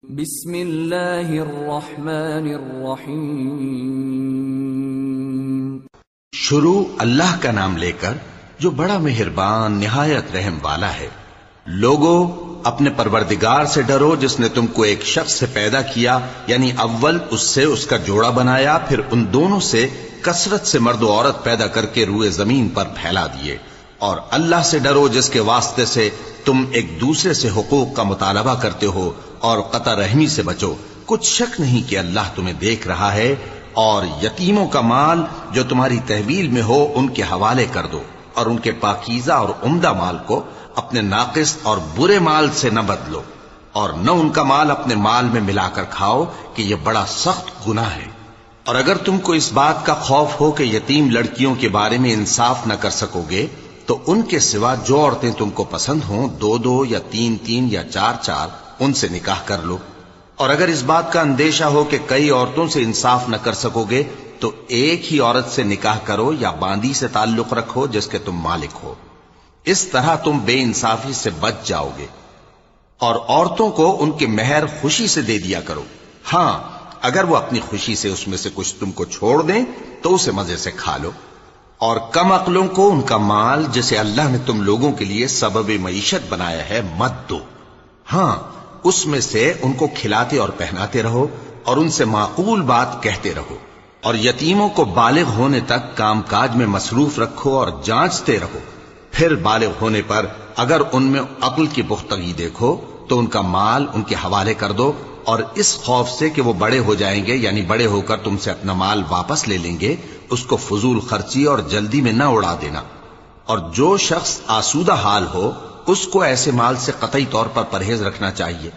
بسم اللہ الرحمن الرحیم۔ شروع اللہ کا نام لے کر جو بڑا مہربان نہایت رحم والا ہے۔ لوگو اپنے پروردگار سے ڈرو جس نے تم کو ایک شخص سے پیدا کیا، یعنی اول اس سے اس کا جوڑا بنایا، پھر ان دونوں سے کثرت سے مرد و عورت پیدا کر کے روئے زمین پر پھیلا دیے۔ اور اللہ سے ڈرو جس کے واسطے سے تم ایک دوسرے سے حقوق کا مطالبہ کرتے ہو، اور قطع رحمی سے بچو۔ کچھ شک نہیں کہ اللہ تمہیں دیکھ رہا ہے۔ اور یتیموں کا مال جو تمہاری تحویل میں ہو ان کے حوالے کر دو، اور ان کے پاکیزہ اور عمدہ مال کو اپنے ناقص اور برے مال سے نہ بدلو، اور نہ ان کا مال اپنے مال میں ملا کر کھاؤ کہ یہ بڑا سخت گناہ ہے۔ اور اگر تم کو اس بات کا خوف ہو کہ یتیم لڑکیوں کے بارے میں انصاف نہ کر سکو گے، تو ان کے سوا جو عورتیں تم کو پسند ہوں، دو دو یا تین تین یا چار چار، ان سے نکاح کر لو۔ اور اگر اس بات کا اندیشہ ہو کہ کئی عورتوں سے انصاف نہ کر سکو گے، تو ایک ہی عورت سے نکاح کرو یا باندی سے تعلق رکھو جس کے تم مالک ہو۔ اس طرح تم بے انصافی سے بچ جاؤ گے۔ اور عورتوں کو ان کے مہر خوشی سے دے دیا کرو۔ ہاں، اگر وہ اپنی خوشی سے اس میں سے کچھ تم کو چھوڑ دیں تو اسے مزے سے کھا لو۔ اور کم عقلوں کو ان کا مال جسے اللہ نے تم لوگوں کے لیے سبب معیشت بنایا ہے مت دو۔ ہاں، اس میں سے ان کو کھلاتے اور پہناتے رہو، اور ان سے معقول بات کہتے رہو۔ اور یتیموں کو بالغ ہونے تک کام کاج میں مصروف رکھو اور جانچتے رہو۔ پھر بالغ ہونے پر اگر ان میں عقل کی پختگی دیکھو تو ان کا مال ان کے حوالے کر دو، اور اس خوف سے کہ وہ بڑے ہو جائیں گے، یعنی بڑے ہو کر تم سے اپنا مال واپس لے لیں گے، اس کو فضول خرچی اور جلدی میں نہ اڑا دینا۔ اور جو شخص آسودہ حال ہو اس کو ایسے مال سے قطعی طور پر پرہیز رکھنا چاہیے،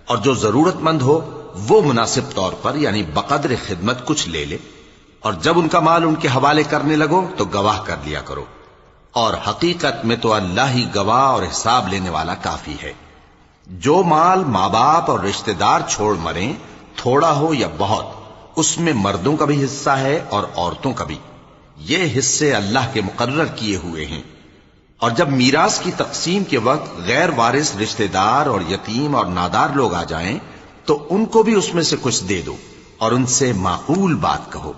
اور جو ضرورت مند ہو وہ مناسب طور پر یعنی بقدر خدمت کچھ لے لے۔ اور جب ان کا مال ان کے حوالے کرنے لگو تو گواہ کر لیا کرو، اور حقیقت میں تو اللہ ہی گواہ اور حساب لینے والا کافی ہے۔ جو مال ماں باپ اور رشتہ دار چھوڑ مریں، تھوڑا ہو یا بہت، اس میں مردوں کا بھی حصہ ہے اور عورتوں کا بھی۔ یہ حصے اللہ کے مقرر کیے ہوئے ہیں۔ اور جب میراث کی تقسیم کے وقت غیر وارث رشتہ دار اور یتیم اور نادار لوگ آ جائیں تو ان کو بھی اس میں سے کچھ دے دو، اور ان سے معقول بات کہو۔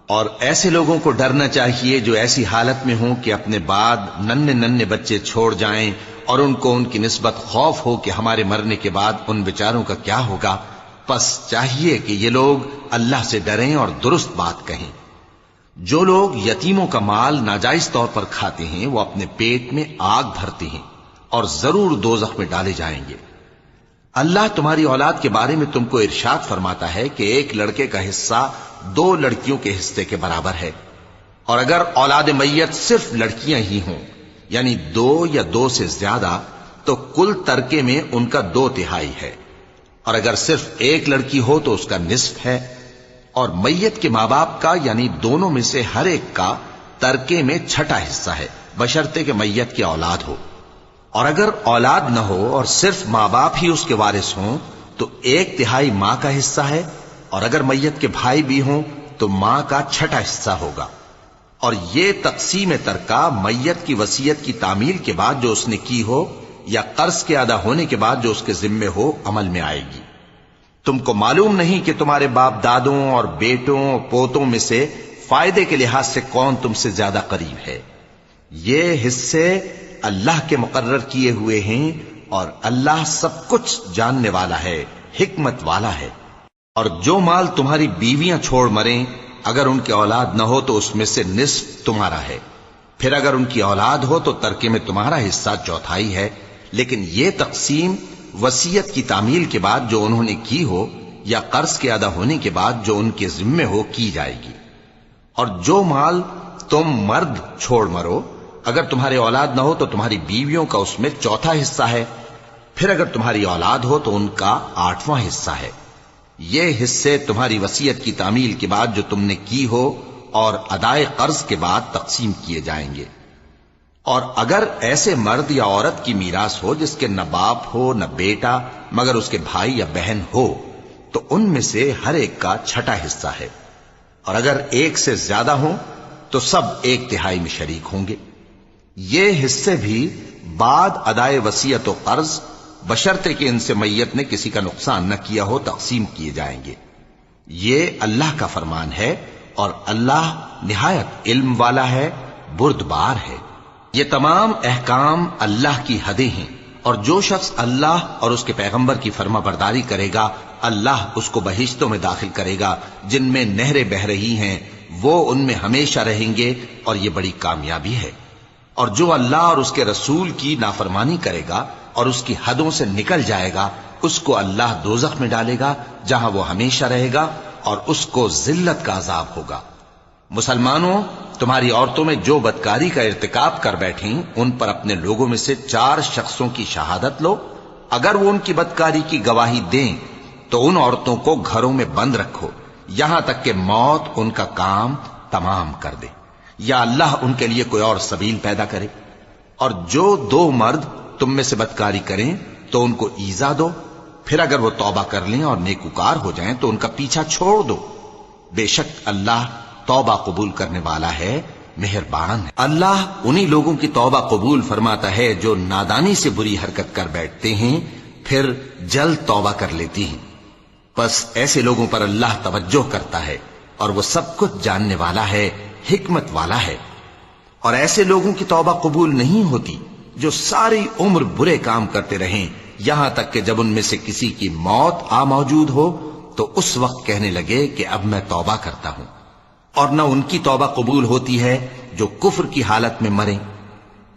اور ایسے لوگوں کو ڈرنا چاہیے جو ایسی حالت میں ہوں کہ اپنے بعد ننھے ننھے بچے چھوڑ جائیں، اور ان کو ان کی نسبت خوف ہو کہ ہمارے مرنے کے بعد ان بیچاروں کا کیا ہوگا۔ پس چاہیے کہ یہ لوگ اللہ سے ڈریں اور درست بات کہیں۔ جو لوگ یتیموں کا مال ناجائز طور پر کھاتے ہیں وہ اپنے پیٹ میں آگ بھرتے ہیں اور ضرور دوزخ میں ڈالے جائیں گے۔ اللہ تمہاری اولاد کے بارے میں تم کو ارشاد فرماتا ہے کہ ایک لڑکے کا حصہ دو لڑکیوں کے حصے کے برابر ہے۔ اور اگر اولاد میت صرف لڑکیاں ہی ہوں، یعنی دو یا دو سے زیادہ، تو کل ترکے میں ان کا 2/3 ہے۔ اور اگر صرف ایک لڑکی ہو تو اس کا نصف ہے۔ اور میت کے ماں باپ کا یعنی دونوں میں سے ہر ایک کا ترکے میں 6واں حصہ ہے، بشرطے کہ میت کی اولاد ہو۔ اور اگر اولاد نہ ہو اور صرف ماں باپ ہی اس کے وارث ہوں تو 1/3 ماں کا حصہ ہے، اور اگر میت کے بھائی بھی ہوں تو ماں کا 6واں حصہ ہوگا۔ اور یہ تقسیم ترکہ میت کی وصیت کی تعمیل کے بعد جو اس نے کی ہو یا قرض کے ادا ہونے کے بعد جو اس کے ذمے ہو عمل میں آئے گی۔ تم کو معلوم نہیں کہ تمہارے باپ دادوں اور بیٹوں اور پوتوں میں سے فائدے کے لحاظ سے کون تم سے زیادہ قریب ہے۔ یہ حصے اللہ کے مقرر کیے ہوئے ہیں، اور اللہ سب کچھ جاننے والا ہے، حکمت والا ہے۔ اور جو مال تمہاری بیویاں چھوڑ مریں، اگر ان کی اولاد نہ ہو تو اس میں سے نصف تمہارا ہے۔ پھر اگر ان کی اولاد ہو تو ترکے میں تمہارا حصہ 1/4 ہے، لیکن یہ تقسیم وصیت کی تعمیل کے بعد جو انہوں نے کی ہو یا قرض کے ادا ہونے کے بعد جو ان کے ذمے ہو کی جائے گی۔ اور جو مال تم مرد چھوڑ مرو، اگر تمہارے اولاد نہ ہو تو تمہاری بیویوں کا اس میں 1/4 حصہ ہے۔ پھر اگر تمہاری اولاد ہو تو ان کا 8واں حصہ ہے۔ یہ حصے تمہاری وصیت کی تعمیل کے بعد جو تم نے کی ہو اور ادائے قرض کے بعد تقسیم کیے جائیں گے۔ اور اگر ایسے مرد یا عورت کی میراث ہو جس کے نہ باپ ہو نہ بیٹا مگر اس کے بھائی یا بہن ہو، تو ان میں سے ہر ایک کا 6واں حصہ ہے۔ اور اگر ایک سے زیادہ ہوں تو سب 1/3 میں شریک ہوں گے۔ یہ حصے بھی بعد ادائے وصیت و قرض بشرطے کہ ان سے میت نے کسی کا نقصان نہ کیا ہو تقسیم کیے جائیں گے۔ یہ اللہ کا فرمان ہے اور اللہ نہایت علم والا ہے، بردبار ہے۔ یہ تمام احکام اللہ کی حدیں ہیں، اور جو شخص اللہ اور اس کے پیغمبر کی فرما برداری کرے گا اللہ اس کو بہشتوں میں داخل کرے گا جن میں نہریں بہہ رہی ہیں، وہ ان میں ہمیشہ رہیں گے، اور یہ بڑی کامیابی ہے۔ اور جو اللہ اور اس کے رسول کی نافرمانی کرے گا اور اس کی حدوں سے نکل جائے گا اس کو اللہ دوزخ میں ڈالے گا جہاں وہ ہمیشہ رہے گا، اور اس کو ذلت کا عذاب ہوگا۔ مسلمانوں، تمہاری عورتوں میں جو بدکاری کا ارتکاب کر بیٹھیں ان پر اپنے لوگوں میں سے 4 شخصوں کی شہادت لو۔ اگر وہ ان کی بدکاری کی گواہی دیں تو ان عورتوں کو گھروں میں بند رکھو یہاں تک کہ موت ان کا کام تمام کر دے، یا اللہ ان کے لیے کوئی اور سبیل پیدا کرے۔ اور جو 2 مرد تم میں سے بدکاری کریں تو ان کو ایذا دو، پھر اگر وہ توبہ کر لیں اور نیکوکار ہو جائیں تو ان کا پیچھا چھوڑ دو۔ بے شک اللہ توبہ قبول کرنے والا ہے، مہربان ہے۔ اللہ انہی لوگوں کی توبہ قبول فرماتا ہے جو نادانی سے بری حرکت کر بیٹھتے ہیں پھر جلد توبہ کر لیتی ہیں، بس ایسے لوگوں پر اللہ توجہ کرتا ہے اور وہ سب کچھ جاننے والا ہے، حکمت والا ہے۔ اور ایسے لوگوں کی توبہ قبول نہیں ہوتی جو ساری عمر برے کام کرتے رہیں یہاں تک کہ جب ان میں سے کسی کی موت آ موجود ہو تو اس وقت کہنے لگے کہ اب میں توبہ کرتا ہوں۔ اور نہ ان کی توبہ قبول ہوتی ہے جو کفر کی حالت میں مریں۔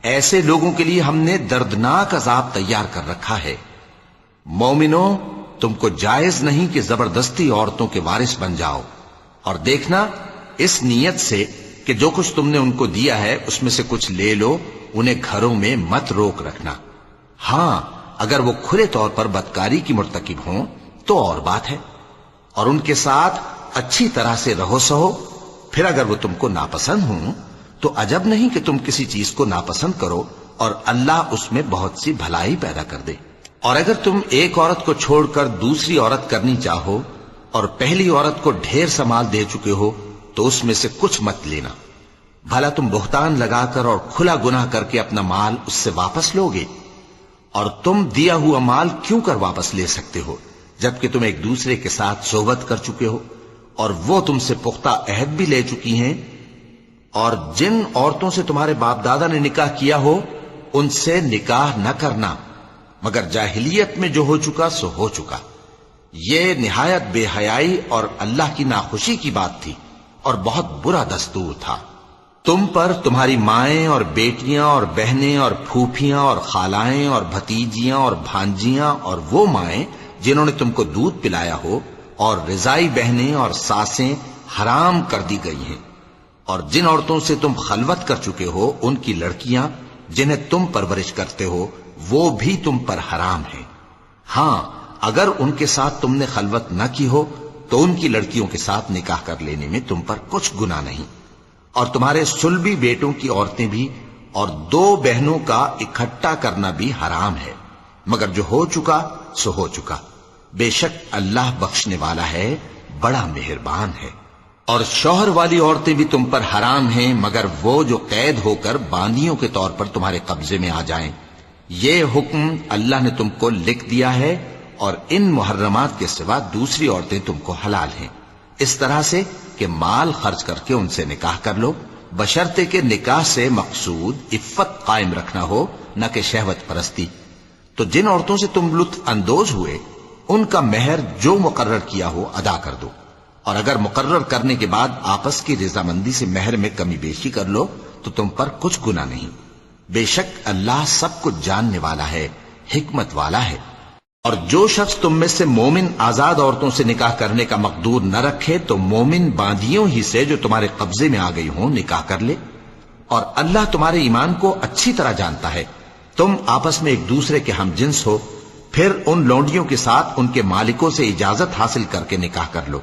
ایسے لوگوں کے لیے ہم نے دردناک عذاب تیار کر رکھا ہے۔ مومنوں، تم کو جائز نہیں کہ زبردستی عورتوں کے وارث بن جاؤ، اور دیکھنا اس نیت سے کہ جو کچھ تم نے ان کو دیا ہے اس میں سے کچھ لے لو، انہیں گھروں میں مت روک رکھنا۔ ہاں، اگر وہ کھلے طور پر بدکاری کی مرتکب ہوں تو اور بات ہے، اور ان کے ساتھ اچھی طرح سے رہو سہو۔ پھر اگر وہ تم کو ناپسند ہوں تو عجب نہیں کہ تم کسی چیز کو ناپسند کرو اور اللہ اس میں بہت سی بھلائی پیدا کر دے۔ اور اگر تم ایک عورت کو چھوڑ کر دوسری عورت کرنی چاہو اور پہلی عورت کو ڈھیر سا مال دے چکے ہو تو اس میں سے کچھ مت لینا، بھلا تم بہتان لگا کر اور کھلا گناہ کر کے اپنا مال اس سے واپس لوگے؟ اور تم دیا ہوا مال کیوں کر واپس لے سکتے ہو جبکہ تم ایک دوسرے کے ساتھ صحبت کر چکے ہو اور وہ تم سے پختہ عہد بھی لے چکی ہیں؟ اور جن عورتوں سے تمہارے باپ دادا نے نکاح کیا ہو ان سے نکاح نہ کرنا مگر جاہلیت میں جو ہو چکا سو ہو چکا۔ یہ نہایت بے حیائی اور اللہ کی ناخوشی کی بات تھی اور بہت برا دستور تھا۔ تم پر تمہاری مائیں اور بیٹیاں اور بہنیں اور پھوپھیاں اور خالائیں اور بھتیجیاں اور بھانجیاں اور وہ مائیں جنہوں نے تم کو دودھ پلایا ہو اور رضائی بہنیں اور ساسیں حرام کر دی گئی ہیں، اور جن عورتوں سے تم خلوت کر چکے ہو ان کی لڑکیاں جنہیں تم پرورش کرتے ہو وہ بھی تم پر حرام ہیں۔ ہاں، اگر ان کے ساتھ تم نے خلوت نہ کی ہو تو ان کی لڑکیوں کے ساتھ نکاح کر لینے میں تم پر کچھ گناہ نہیں۔ اور تمہارے صلبی بیٹوں کی عورتیں بھی اور 2 بہنوں کا اکٹھا کرنا بھی حرام ہے، مگر جو ہو چکا سو ہو چکا۔ بے شک اللہ بخشنے والا ہے، بڑا مہربان ہے۔ اور شوہر والی عورتیں بھی تم پر حرام ہیں مگر وہ جو قید ہو کر باندیوں کے طور پر تمہارے قبضے میں آ جائیں۔ یہ حکم اللہ نے تم کو لکھ دیا ہے، اور ان محرمات کے سوا دوسری عورتیں تم کو حلال ہیں، اس طرح سے کہ مال خرچ کر کے ان سے نکاح کر لو، بشرطے کہ نکاح سے مقصود عفت قائم رکھنا ہو، نہ کہ شہوت پرستی۔ تو جن عورتوں سے تم لطف اندوز ہوئے ان کا مہر جو مقرر کیا ہو ادا کر دو، اور اگر مقرر کرنے کے بعد آپس کی رضامندی سے مہر میں کمی بیشی کر لو تو تم پر کچھ گناہ نہیں۔ بے شک اللہ سب کچھ جاننے والا ہے، حکمت والا ہے۔ اور جو شخص تم میں سے مومن آزاد عورتوں سے نکاح کرنے کا مقدور نہ رکھے تو مومن باندیوں ہی سے جو تمہارے قبضے میں آ گئی ہوں نکاح کر لے، اور اللہ تمہارے ایمان کو اچھی طرح جانتا ہے۔ تم آپس میں ایک دوسرے کے ہم جنس ہو، پھر ان لونڈیوں کے ساتھ ان کے مالکوں سے اجازت حاصل کر کے نکاح کر لو،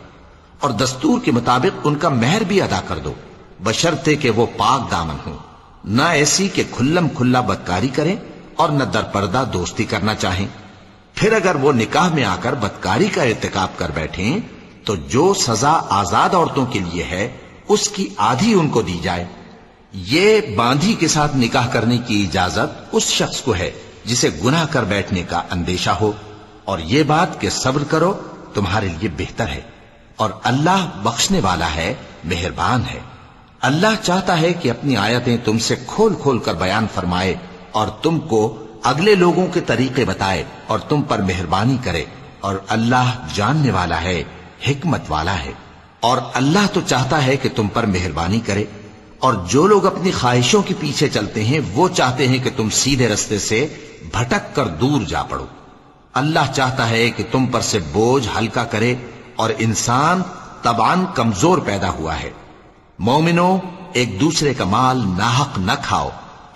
اور دستور کے مطابق ان کا مہر بھی ادا کر دو، بشرطے کہ وہ پاک دامن ہوں، نہ ایسی کہ کھلم کھلا بدکاری کریں اور نہ در پردہ دوستی کرنا چاہیں۔ پھر اگر وہ نکاح میں آ کر بدکاری کا ارتکاب کر بیٹھیں تو جو سزا آزاد عورتوں کے لیے ہے اس کی آدھی ان کو دی جائے۔ یہ باندھی کے ساتھ نکاح کرنے کی اجازت اس شخص کو ہے جسے گناہ کر بیٹھنے کا اندیشہ ہو، اور یہ بات کہ صبر کرو تمہارے لیے بہتر ہے، اور اللہ بخشنے والا ہے، مہربان ہے۔ اللہ چاہتا ہے کہ اپنی آیتیں تم سے کھول کھول کر بیان فرمائے اور تم کو اگلے لوگوں کے طریقے بتائے اور تم پر مہربانی کرے، اور اللہ جاننے والا ہے، حکمت والا ہے۔ اور اللہ تو چاہتا ہے کہ تم پر مہربانی کرے، اور جو لوگ اپنی خواہشوں کے پیچھے چلتے ہیں وہ چاہتے ہیں کہ تم سیدھے رستے سے بھٹک کر دور جا پڑو۔ اللہ چاہتا ہے کہ تم پر سے بوجھ ہلکا کرے، اور انسان طبعاً کمزور پیدا ہوا ہے۔ مومنو، ایک دوسرے کا مال ناحق نہ کھاؤ،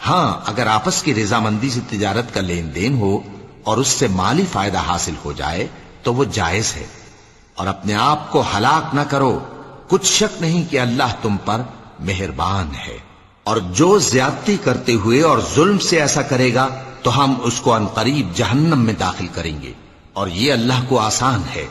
ہاں اگر آپس کی رضامندی سے تجارت کا لین دین ہو اور اس سے مالی فائدہ حاصل ہو جائے تو وہ جائز ہے، اور اپنے آپ کو ہلاک نہ کرو، کچھ شک نہیں کہ اللہ تم پر مہربان ہے۔ اور جو زیادتی کرتے ہوئے اور ظلم سے ایسا کرے گا تو ہم اس کو عنقریب جہنم میں داخل کریں گے، اور یہ اللہ کو آسان ہے۔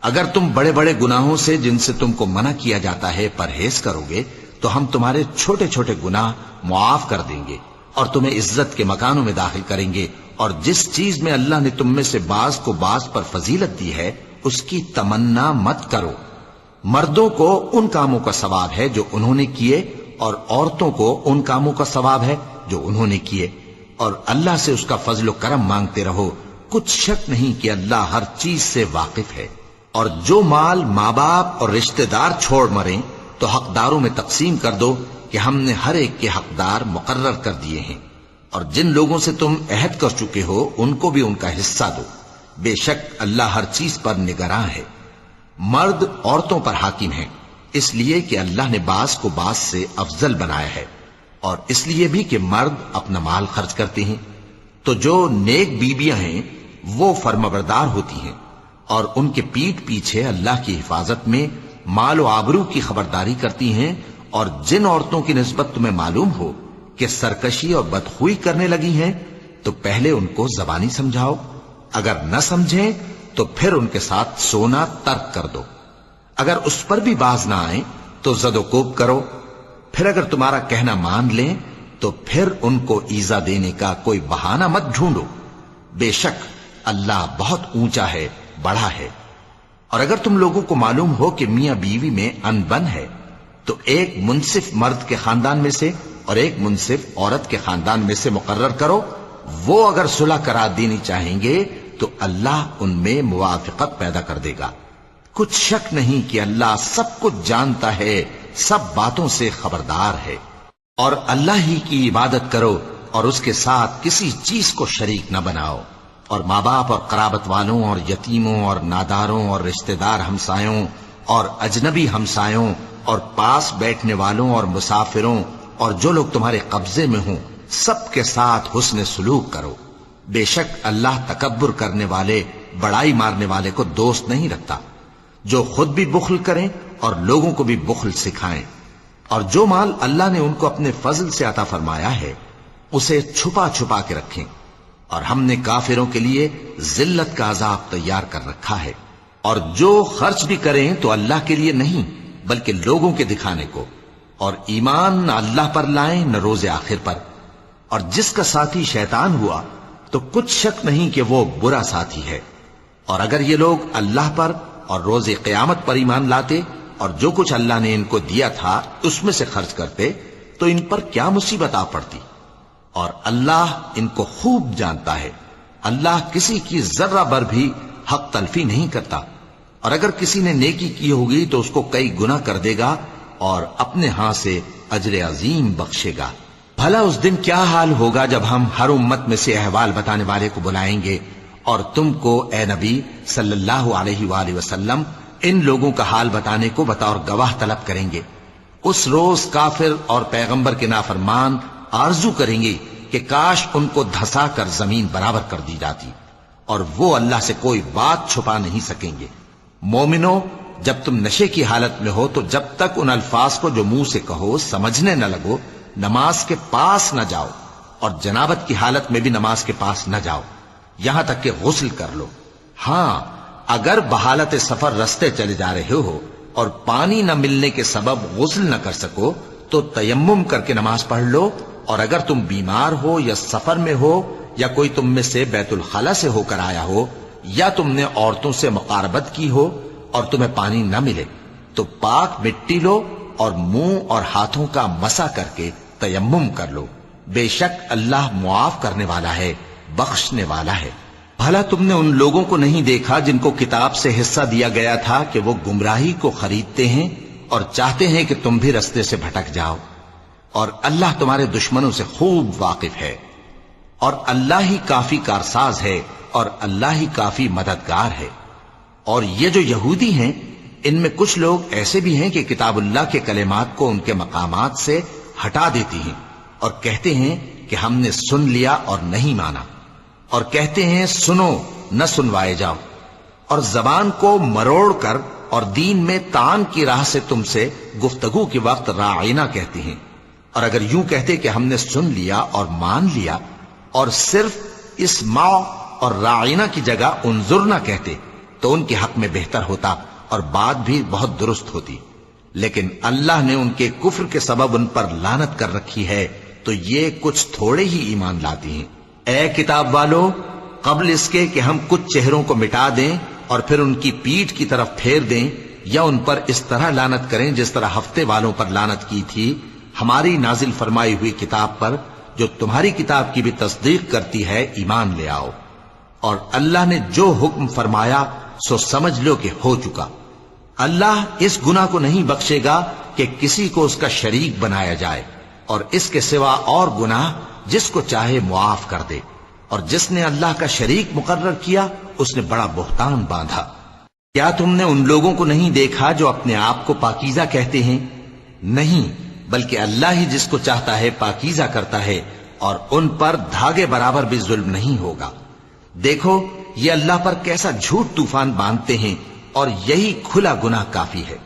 اگر تم بڑے بڑے گناہوں سے جن سے تم کو منع کیا جاتا ہے پرہیز کرو گے تو ہم تمہارے چھوٹے چھوٹے گناہ معاف کر دیں گے اور تمہیں عزت کے مکانوں میں داخل کریں گے، اور جس چیز میں اللہ نے تم میں سے بعض کو بعض پر فضیلت دی ہے اس کی تمنا مت کرو۔ مردوں کو ان کاموں کا ثواب ہے جو انہوں نے کیے، اور عورتوں کو ان کاموں کا ثواب ہے جو انہوں نے کیے، اور اللہ سے اس کا فضل و کرم مانگتے رہو، کچھ شک نہیں کہ اللہ ہر چیز سے واقف ہے۔ اور جو مال ماں باپ اور رشتہ دار چھوڑ مریں تو حقداروں میں تقسیم کر دو کہ ہم نے ہر ایک کے حقدار مقرر کر دیے ہیں، اور جن لوگوں سے تم عہد کر چکے ہو ان کو بھی ان کا حصہ دو، بے شک اللہ ہر چیز پر نگراں ہے۔ مرد عورتوں پر حاکم ہیں، اس لیے کہ اللہ نے بعض کو بعض سے افضل بنایا ہے، اور اس لیے بھی کہ مرد اپنا مال خرچ کرتے ہیں، تو جو نیک بیویاں ہیں وہ فرمانبردار ہوتی ہیں، اور ان کے پیٹھ پیچھے اللہ کی حفاظت میں مال و آبرو کی خبرداری کرتی ہیں۔ اور جن عورتوں کی نسبت تمہیں معلوم ہو کہ سرکشی اور بدخوئی کرنے لگی ہیں تو پہلے ان کو زبانی سمجھاؤ، اگر نہ سمجھیں تو پھر ان کے ساتھ سونا ترک کر دو، اگر اس پر بھی باز نہ آئیں تو زد و کوب کرو، پھر اگر تمہارا کہنا مان لیں تو پھر ان کو ایذا دینے کا کوئی بہانہ مت ڈھونڈو، بے شک اللہ بہت اونچا ہے، بڑا ہے۔ اور اگر تم لوگوں کو معلوم ہو کہ میاں بیوی میں انبن ہے تو ایک منصف مرد کے خاندان میں سے اور ایک منصف عورت کے خاندان میں سے مقرر کرو، وہ اگر صلح کرا دینی چاہیں گے تو اللہ ان میں موافقت پیدا کر دے گا۔ کچھ شک نہیں کہ اللہ سب کچھ جانتا ہے، سب باتوں سے خبردار ہے۔ اور اللہ ہی کی عبادت کرو اور اس کے ساتھ کسی چیز کو شریک نہ بناؤ، اور ماں باپ اور قرابت والوں اور یتیموں اور ناداروں اور رشتہ دار ہمسایوں اور اجنبی ہمسایوں اور پاس بیٹھنے والوں اور مسافروں اور جو لوگ تمہارے قبضے میں ہوں سب کے ساتھ حسن سلوک کرو، بے شک اللہ تکبر کرنے والے، بڑائی مارنے والے کو دوست نہیں رکھتا۔ جو خود بھی بخل کریں اور لوگوں کو بھی بخل سکھائیں، اور جو مال اللہ نے ان کو اپنے فضل سے عطا فرمایا ہے اسے چھپا چھپا کے رکھیں، اور ہم نے کافروں کے لیے ذلت کا عذاب تیار کر رکھا ہے۔ اور جو خرچ بھی کریں تو اللہ کے لیے نہیں بلکہ لوگوں کے دکھانے کو، اور ایمان نہ اللہ پر لائیں نہ روز آخر پر، اور جس کا ساتھی شیطان ہوا تو کچھ شک نہیں کہ وہ برا ساتھی ہے۔ اور اگر یہ لوگ اللہ پر اور روز قیامت پر ایمان لاتے اور جو کچھ اللہ نے ان کو دیا تھا اس میں سے خرچ کرتے تو ان پر کیا مصیبت آ پڑتی، اور اللہ ان کو خوب جانتا ہے۔ اللہ کسی کی ذرہ بر بھی حق تلفی نہیں کرتا، اور اگر کسی نے نیکی کی ہوگی تو اس کو کئی گنا کر دے گا اور اپنے ہاں سے اجر عظیم بخشے گا۔ بھلا اس دن کیا حال ہوگا جب ہم ہر امت میں سے احوال بتانے والے کو بلائیں گے اور تم کو اے نبی صلی اللہ علیہ وآلہ وسلم ان لوگوں کا حال بتانے کو بطور گواہ طلب کریں گے۔ اس روز کافر اور پیغمبر کے نافرمان آرزو کریں گے کہ کاش ان کو دھسا کر زمین برابر کر دی جاتی، اور وہ اللہ سے کوئی بات چھپا نہیں سکیں گے۔ مومنو، جب تم نشے کی حالت میں ہو تو جب تک ان الفاظ کو جو منہ سے کہو سمجھنے نہ لگو نماز کے پاس نہ جاؤ، اور جنابت کی حالت میں بھی نماز کے پاس نہ جاؤ یہاں تک کہ غسل کر لو۔ ہاں، اگر بحالت سفر رستے چلے جا رہے ہو اور پانی نہ ملنے کے سبب غسل نہ کر سکو تو تیمم کر کے نماز پڑھ لو، اور اگر تم بیمار ہو یا سفر میں ہو یا کوئی تم میں سے بیت الخلا سے ہو کر آیا ہو، یا تم نے عورتوں سے مقاربت کی ہو اور تمہیں پانی نہ ملے، تو پاک مٹی لو اور منہ اور ہاتھوں کا مسح کر کے تیمم کر لو، بے شک اللہ معاف کرنے والا ہے، بخشنے والا ہے۔ بھلا تم نے ان لوگوں کو نہیں دیکھا جن کو کتاب سے حصہ دیا گیا تھا کہ وہ گمراہی کو خریدتے ہیں اور چاہتے ہیں کہ تم بھی رستے سے بھٹک جاؤ، اور اللہ تمہارے دشمنوں سے خوب واقف ہے، اور اللہ ہی کافی کارساز ہے، اور اللہ ہی کافی مددگار ہے۔ اور یہ جو یہودی ہیں، ان میں کچھ لوگ ایسے بھی ہیں کہ کتاب اللہ کے کلمات کو ان کے مقامات سے ہٹا دیتی ہیں اور کہتے ہیں کہ ہم نے سن لیا اور نہیں مانا، اور کہتے ہیں سنو نہ سنوائے جاؤ، اور زبان کو مروڑ کر اور دین میں طعن کی راہ سے تم سے گفتگو کے وقت راعینا کہتے ہیں۔ اور اگر یوں کہتے کہ ہم نے سن لیا اور مان لیا، اور صرف اسمع اور راعینا کی جگہ انظرنا کہتے، تو ان کے حق میں بہتر ہوتا اور بات بھی بہت درست ہوتی، لیکن اللہ نے ان کے کفر کے سبب ان پر لعنت کر رکھی ہے، تو یہ کچھ تھوڑے ہی ایمان لاتی ہیں۔ اے کتاب والو، قبل اس کے کہ ہم کچھ چہروں کو مٹا دیں اور پھر ان کی پیٹھ کی طرف پھیر دیں یا ان پر اس طرح لعنت کریں جس طرح ہفتے والوں پر لعنت کی تھی، ہماری نازل فرمائی ہوئی کتاب پر جو تمہاری کتاب کی بھی تصدیق کرتی ہے ایمان لے آؤ، اور اللہ نے جو حکم فرمایا سو سمجھ لو کہ ہو چکا۔ اللہ اس گناہ کو نہیں بخشے گا کہ کسی کو اس کا شریک بنایا جائے، اور اس کے سوا اور گناہ جس کو چاہے معاف کر دے، اور جس نے اللہ کا شریک مقرر کیا اس نے بڑا بہتان باندھا۔ کیا تم نے ان لوگوں کو نہیں دیکھا جو اپنے آپ کو پاکیزہ کہتے ہیں؟ نہیں، بلکہ اللہ ہی جس کو چاہتا ہے پاکیزہ کرتا ہے، اور ان پر دھاگے برابر بھی ظلم نہیں ہوگا۔ دیکھو یہ اللہ پر کیسا جھوٹ طوفان باندھتے ہیں، اور یہی کھلا گناہ کافی ہے۔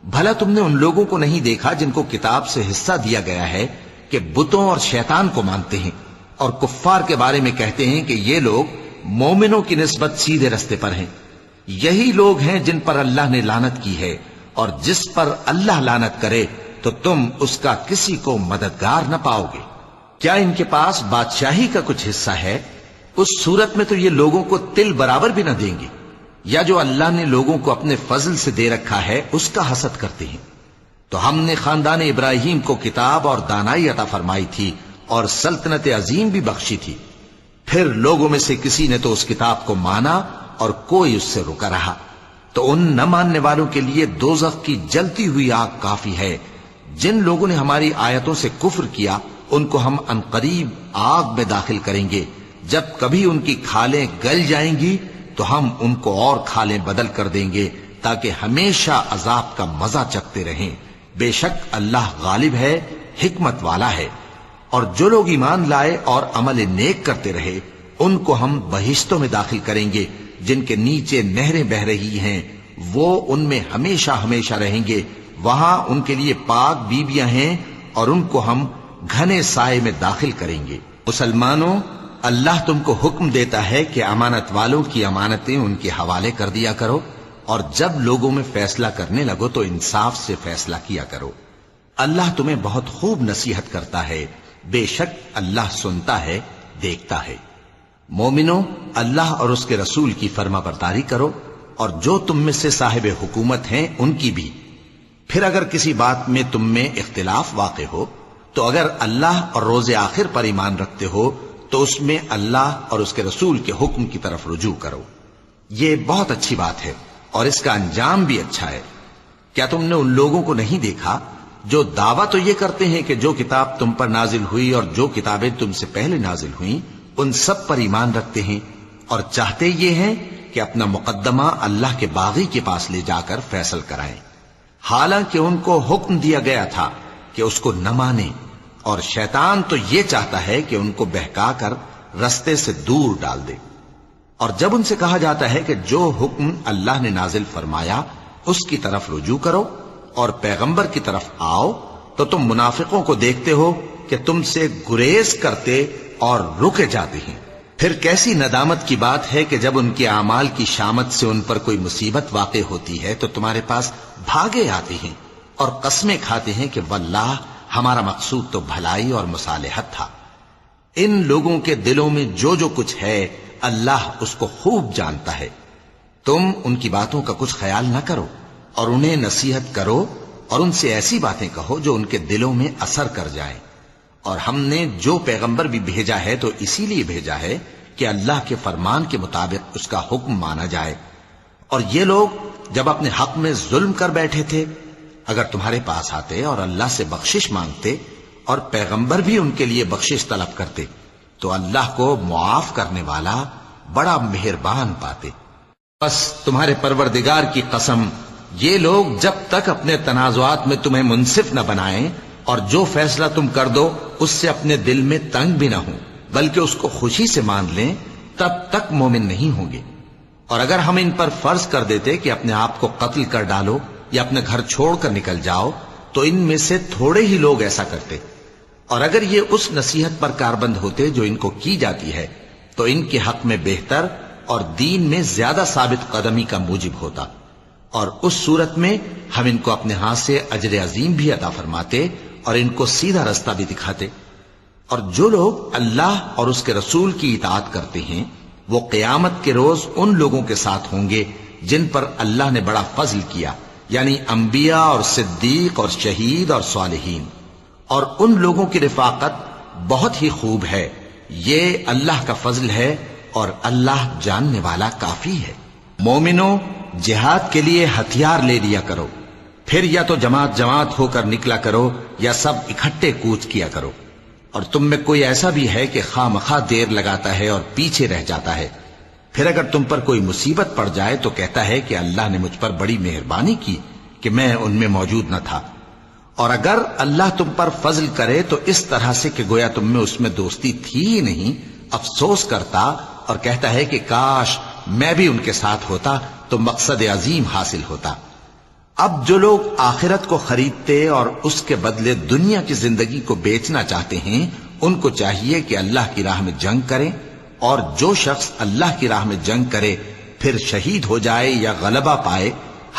بھلا تم نے ان لوگوں کو نہیں دیکھا جن کو کتاب سے حصہ دیا گیا ہے کہ بتوں اور شیطان کو مانتے ہیں، اور کفار کے بارے میں کہتے ہیں کہ یہ لوگ مومنوں کی نسبت سیدھے رستے پر ہیں۔ یہی لوگ ہیں جن پر اللہ نے لعنت کی ہے، اور جس پر اللہ لعنت کرے تو تم اس کا کسی کو مددگار نہ پاؤ گے۔ کیا ان کے پاس بادشاہی کا کچھ حصہ ہے؟ اس صورت میں تو یہ لوگوں کو تل برابر بھی نہ دیں گے، یا جو اللہ نے لوگوں کو اپنے فضل سے دے رکھا ہے اس کا حسد کرتے ہیں۔ تو ہم نے خاندان ابراہیم کو کتاب اور دانائی عطا فرمائی تھی اور سلطنت عظیم بھی بخشی تھی، پھر لوگوں میں سے کسی نے تو اس کتاب کو مانا اور کوئی اس سے رکا رہا، تو ان نہ ماننے والوں کے لیے دوزخ کی جلتی ہوئی آگ کافی ہے۔ جن لوگوں نے ہماری آیتوں سے کفر کیا ان کو ہم عنقریب آگ میں داخل کریں گے، جب کبھی ان کی کھالیں گل جائیں گی تو ہم ان کو اور کھالیں بدل کر دیں گے تاکہ ہمیشہ عذاب کا مزہ چکھتے رہیں۔ بے شک اللہ غالب ہے، حکمت والا ہے۔ اور جو لوگ ایمان لائے اور عمل نیک کرتے رہے ان کو ہم بہشتوں میں داخل کریں گے جن کے نیچے نہریں بہ رہی ہیں، وہ ان میں ہمیشہ ہمیشہ رہیں گے، وہاں ان کے لیے پاک بیویاں ہیں اور ان کو ہم گھنے سائے میں داخل کریں گے۔ مسلمانوں، اللہ تم کو حکم دیتا ہے کہ امانت والوں کی امانتیں ان کے حوالے کر دیا کرو، اور جب لوگوں میں فیصلہ کرنے لگو تو انصاف سے فیصلہ کیا کرو۔ اللہ تمہیں بہت خوب نصیحت کرتا ہے، بے شک اللہ سنتا ہے، دیکھتا ہے۔ مومنوں، اللہ اور اس کے رسول کی فرما برداری کرو، اور جو تم میں سے صاحب حکومت ہیں ان کی بھی۔ پھر اگر کسی بات میں تم میں اختلاف واقع ہو تو اگر اللہ اور روز آخر پر ایمان رکھتے ہو تو اس میں اللہ اور اس کے رسول کے حکم کی طرف رجوع کرو۔ یہ بہت اچھی بات ہے اور اس کا انجام بھی اچھا ہے۔ کیا تم نے ان لوگوں کو نہیں دیکھا جو دعویٰ تو یہ کرتے ہیں کہ جو کتاب تم پر نازل ہوئی اور جو کتابیں تم سے پہلے نازل ہوئیں ان سب پر ایمان رکھتے ہیں، اور چاہتے یہ ہیں کہ اپنا مقدمہ اللہ کے باغی کے پاس لے جا کر فیصل کرائیں، حالانکہ ان کو حکم دیا گیا تھا کہ اس کو نہ مانیں، اور شیطان تو یہ چاہتا ہے کہ ان کو بہکا کر رستے سے دور ڈال دے۔ اور جب ان سے کہا جاتا ہے کہ جو حکم اللہ نے نازل فرمایا اس کی طرف رجوع کرو اور پیغمبر کی طرف آؤ، تو تم منافقوں کو دیکھتے ہو کہ تم سے گریز کرتے اور رکے جاتے ہیں۔ پھر کیسی ندامت کی بات ہے کہ جب ان کے اعمال کی شامت سے ان پر کوئی مصیبت واقع ہوتی ہے تو تمہارے پاس بھاگے آتے ہیں اور قسمیں کھاتے ہیں کہ واللہ ہمارا مقصود تو بھلائی اور مصالحت تھا۔ ان لوگوں کے دلوں میں جو جو کچھ ہے اللہ اس کو خوب جانتا ہے. تم ان کی باتوں کا کچھ خیال نہ کرو اور انہیں نصیحت کرو اور ان سے ایسی باتیں کہو جو ان کے دلوں میں اثر کر جائیں. اور ہم نے جو پیغمبر بھی بھیجا ہے تو اسی لیے بھیجا ہے کہ اللہ کے فرمان کے مطابق اس کا حکم مانا جائے. اور یہ لوگ جب اپنے حق میں ظلم کر بیٹھے تھے اگر تمہارے پاس آتے اور اللہ سے بخشش مانگتے اور پیغمبر بھی ان کے لیے بخشش طلب کرتے تو اللہ کو معاف کرنے والا بڑا مہربان پاتے. بس تمہارے پروردگار کی قسم یہ لوگ جب تک اپنے تنازعات میں تمہیں منصف نہ بنائیں اور جو فیصلہ تم کر دو اس سے اپنے دل میں تنگ بھی نہ ہوں بلکہ اس کو خوشی سے مان لیں تب تک مومن نہیں ہوں گے. اور اگر ہم ان پر فرض کر دیتے کہ اپنے آپ کو قتل کر ڈالو یا اپنے گھر چھوڑ کر نکل جاؤ تو ان میں سے تھوڑے ہی لوگ ایسا کرتے. اور اگر یہ اس نصیحت پر کاربند ہوتے جو ان کو کی جاتی ہے تو ان کے حق میں بہتر اور دین میں زیادہ ثابت قدمی کا موجب ہوتا. اور اس صورت میں ہم ان کو اپنے ہاتھ سے اجر عظیم بھی عطا فرماتے اور ان کو سیدھا رستہ بھی دکھاتے. اور جو لوگ اللہ اور اس کے رسول کی اطاعت کرتے ہیں وہ قیامت کے روز ان لوگوں کے ساتھ ہوں گے جن پر اللہ نے بڑا فضل کیا یعنی انبیاء اور صدیق اور شہید اور صالحین. اور ان لوگوں کی رفاقت بہت ہی خوب ہے. یہ اللہ کا فضل ہے اور اللہ جاننے والا کافی ہے. مومنوں جہاد کے لیے ہتھیار لے لیا کرو پھر یا تو جماعت جماعت ہو کر نکلا کرو یا سب اکٹھے کوچ کیا کرو. اور تم میں کوئی ایسا بھی ہے کہ خواہ مخواہ دیر لگاتا ہے اور پیچھے رہ جاتا ہے پھر اگر تم پر کوئی مصیبت پڑ جائے تو کہتا ہے کہ اللہ نے مجھ پر بڑی مہربانی کی کہ میں ان میں موجود نہ تھا. اور اگر اللہ تم پر فضل کرے تو اس طرح سے کہ گویا تم میں اس میں دوستی تھی ہی نہیں افسوس کرتا اور کہتا ہے کہ کاش میں بھی ان کے ساتھ ہوتا تو مقصد عظیم حاصل ہوتا. اب جو لوگ آخرت کو خریدتے اور اس کے بدلے دنیا کی زندگی کو بیچنا چاہتے ہیں ان کو چاہیے کہ اللہ کی راہ میں جنگ کریں اور جو شخص اللہ کی راہ میں جنگ کرے پھر شہید ہو جائے یا غلبہ پائے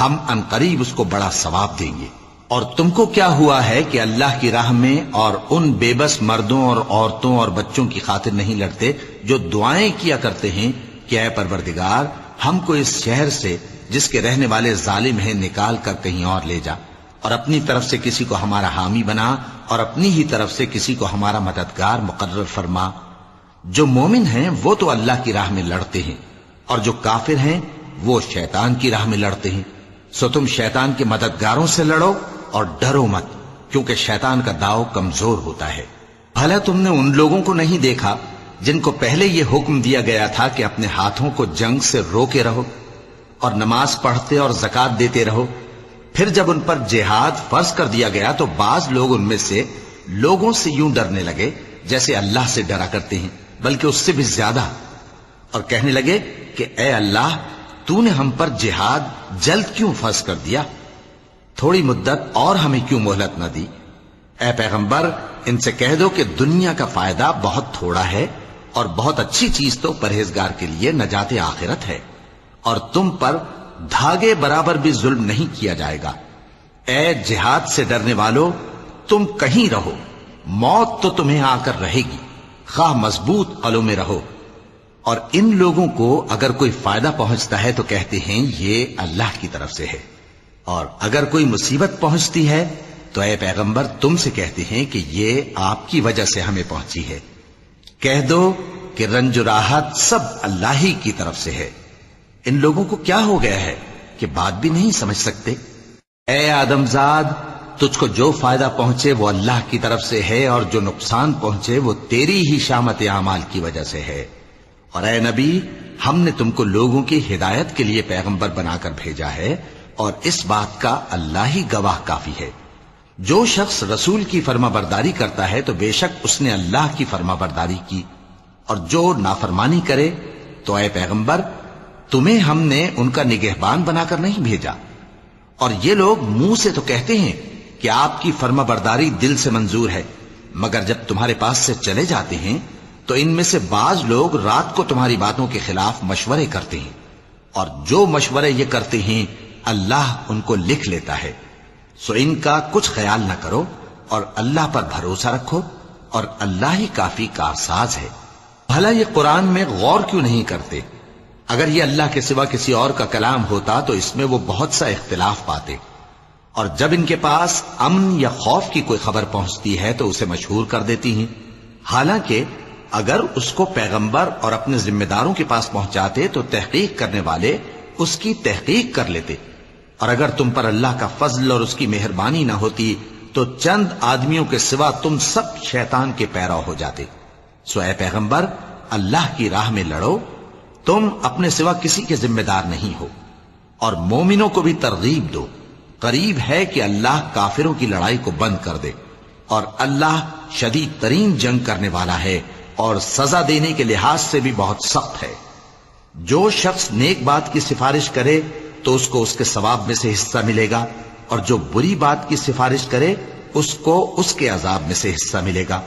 ہم عنقریب اس کو بڑا ثواب دیں گے. اور تم کو کیا ہوا ہے کہ اللہ کی راہ میں اور ان بے بس مردوں اور عورتوں اور بچوں کی خاطر نہیں لڑتے جو دعائیں کیا کرتے ہیں کہ اے پروردگار ہم کو اس شہر سے جس کے رہنے والے ظالم ہیں نکال کر کہیں اور لے جا اور اپنی طرف سے کسی کو ہمارا حامی بنا اور اپنی ہی طرف سے کسی کو ہمارا مددگار مقرر فرما. جو مومن ہیں وہ تو اللہ کی راہ میں لڑتے ہیں اور جو کافر ہیں وہ شیطان کی راہ میں لڑتے ہیں. سو تم شیطان کے مددگاروں سے لڑو اور ڈرو مت کیونکہ شیطان کا داؤ کمزور ہوتا ہے. بھلا تم نے ان لوگوں کو نہیں دیکھا جن کو پہلے یہ حکم دیا گیا تھا کہ اپنے ہاتھوں کو جنگ سے روکے رہو اور نماز پڑھتے اور زکات دیتے رہو پھر جب ان پر جہاد فرض کر دیا گیا تو بعض لوگ ان میں سے لوگوں سے یوں ڈرنے لگے جیسے اللہ سے ڈرا کرتے ہیں بلکہ اس سے بھی زیادہ اور کہنے لگے کہ اے اللہ تو نے ہم پر جہاد جلد کیوں فرض کر دیا تھوڑی مدت اور ہمیں کیوں مہلت نہ دی. اے پیغمبر ان سے کہہ دو کہ دنیا کا فائدہ بہت تھوڑا ہے اور بہت اچھی چیز تو پرہیزگار کے لیے نجات آخرت ہے اور تم پر دھاگے برابر بھی ظلم نہیں کیا جائے گا. اے جہاد سے ڈرنے والو تم کہیں رہو موت تو تمہیں آ کر رہے گی خواہ مضبوط قلعوں میں رہو. اور ان لوگوں کو اگر کوئی فائدہ پہنچتا ہے تو کہتے ہیں یہ اللہ کی طرف سے ہے اور اگر کوئی مصیبت پہنچتی ہے تو اے پیغمبر تم سے کہتے ہیں کہ یہ آپ کی وجہ سے ہمیں پہنچی ہے. کہہ دو کہ رنج و راحت سب اللہ ہی کی طرف سے ہے. ان لوگوں کو کیا ہو گیا ہے کہ بات بھی نہیں سمجھ سکتے. اے آدمزاد تجھ کو جو فائدہ پہنچے وہ اللہ کی طرف سے ہے اور جو نقصان پہنچے وہ تیری ہی شامت اعمال کی وجہ سے ہے. اور اے نبی ہم نے تم کو لوگوں کی ہدایت کے لیے پیغمبر بنا کر بھیجا ہے اور اس بات کا اللہ ہی گواہ کافی ہے. جو شخص رسول کی فرما برداری کرتا ہے تو بے شک اس نے اللہ کی فرما برداری کی اور جو نافرمانی کرے تو اے پیغمبر تمہیں ہم نے ان کا نگہبان بنا کر نہیں بھیجا. اور یہ لوگ منہ سے تو کہتے ہیں کہ آپ کی فرما برداری دل سے منظور ہے مگر جب تمہارے پاس سے چلے جاتے ہیں تو ان میں سے بعض لوگ رات کو تمہاری باتوں کے خلاف مشورے کرتے ہیں اور جو مشورے یہ کرتے ہیں اللہ ان کو لکھ لیتا ہے. سو ان کا کچھ خیال نہ کرو اور اللہ پر بھروسہ رکھو اور اللہ ہی کافی کارساز ہے۔ بھلا یہ قرآن میں غور کیوں نہیں کرتے؟ اگر یہ اللہ کے سوا کسی اور کا کلام ہوتا تو اس میں وہ بہت سا اختلاف پاتے، اور جب ان کے پاس امن یا خوف کی کوئی خبر پہنچتی ہے تو اسے مشہور کر دیتی ہیں، حالانکہ اگر اس کو پیغمبر اور اپنے ذمہ داروں کے پاس پہنچاتے تو تحقیق کرنے والے اس کی تحقیق کر لیتے، اور اگر تم پر اللہ کا فضل اور اس کی مہربانی نہ ہوتی تو چند آدمیوں کے سوا تم سب شیطان کے پیرو ہو جاتے۔ سو اے پیغمبر، اللہ کی راہ میں لڑو، تم اپنے سوا کسی کے ذمہ دار نہیں ہو، اور مومنوں کو بھی ترغیب دو، قریب ہے کہ اللہ کافروں کی لڑائی کو بند کر دے، اور اللہ شدید ترین جنگ کرنے والا ہے اور سزا دینے کے لحاظ سے بھی بہت سخت ہے۔ جو شخص نیک بات کی سفارش کرے تو اس کو اس کے ثواب میں سے حصہ ملے گا، اور جو بری بات کی سفارش کرے اس کو اس کے عذاب میں سے حصہ ملے گا،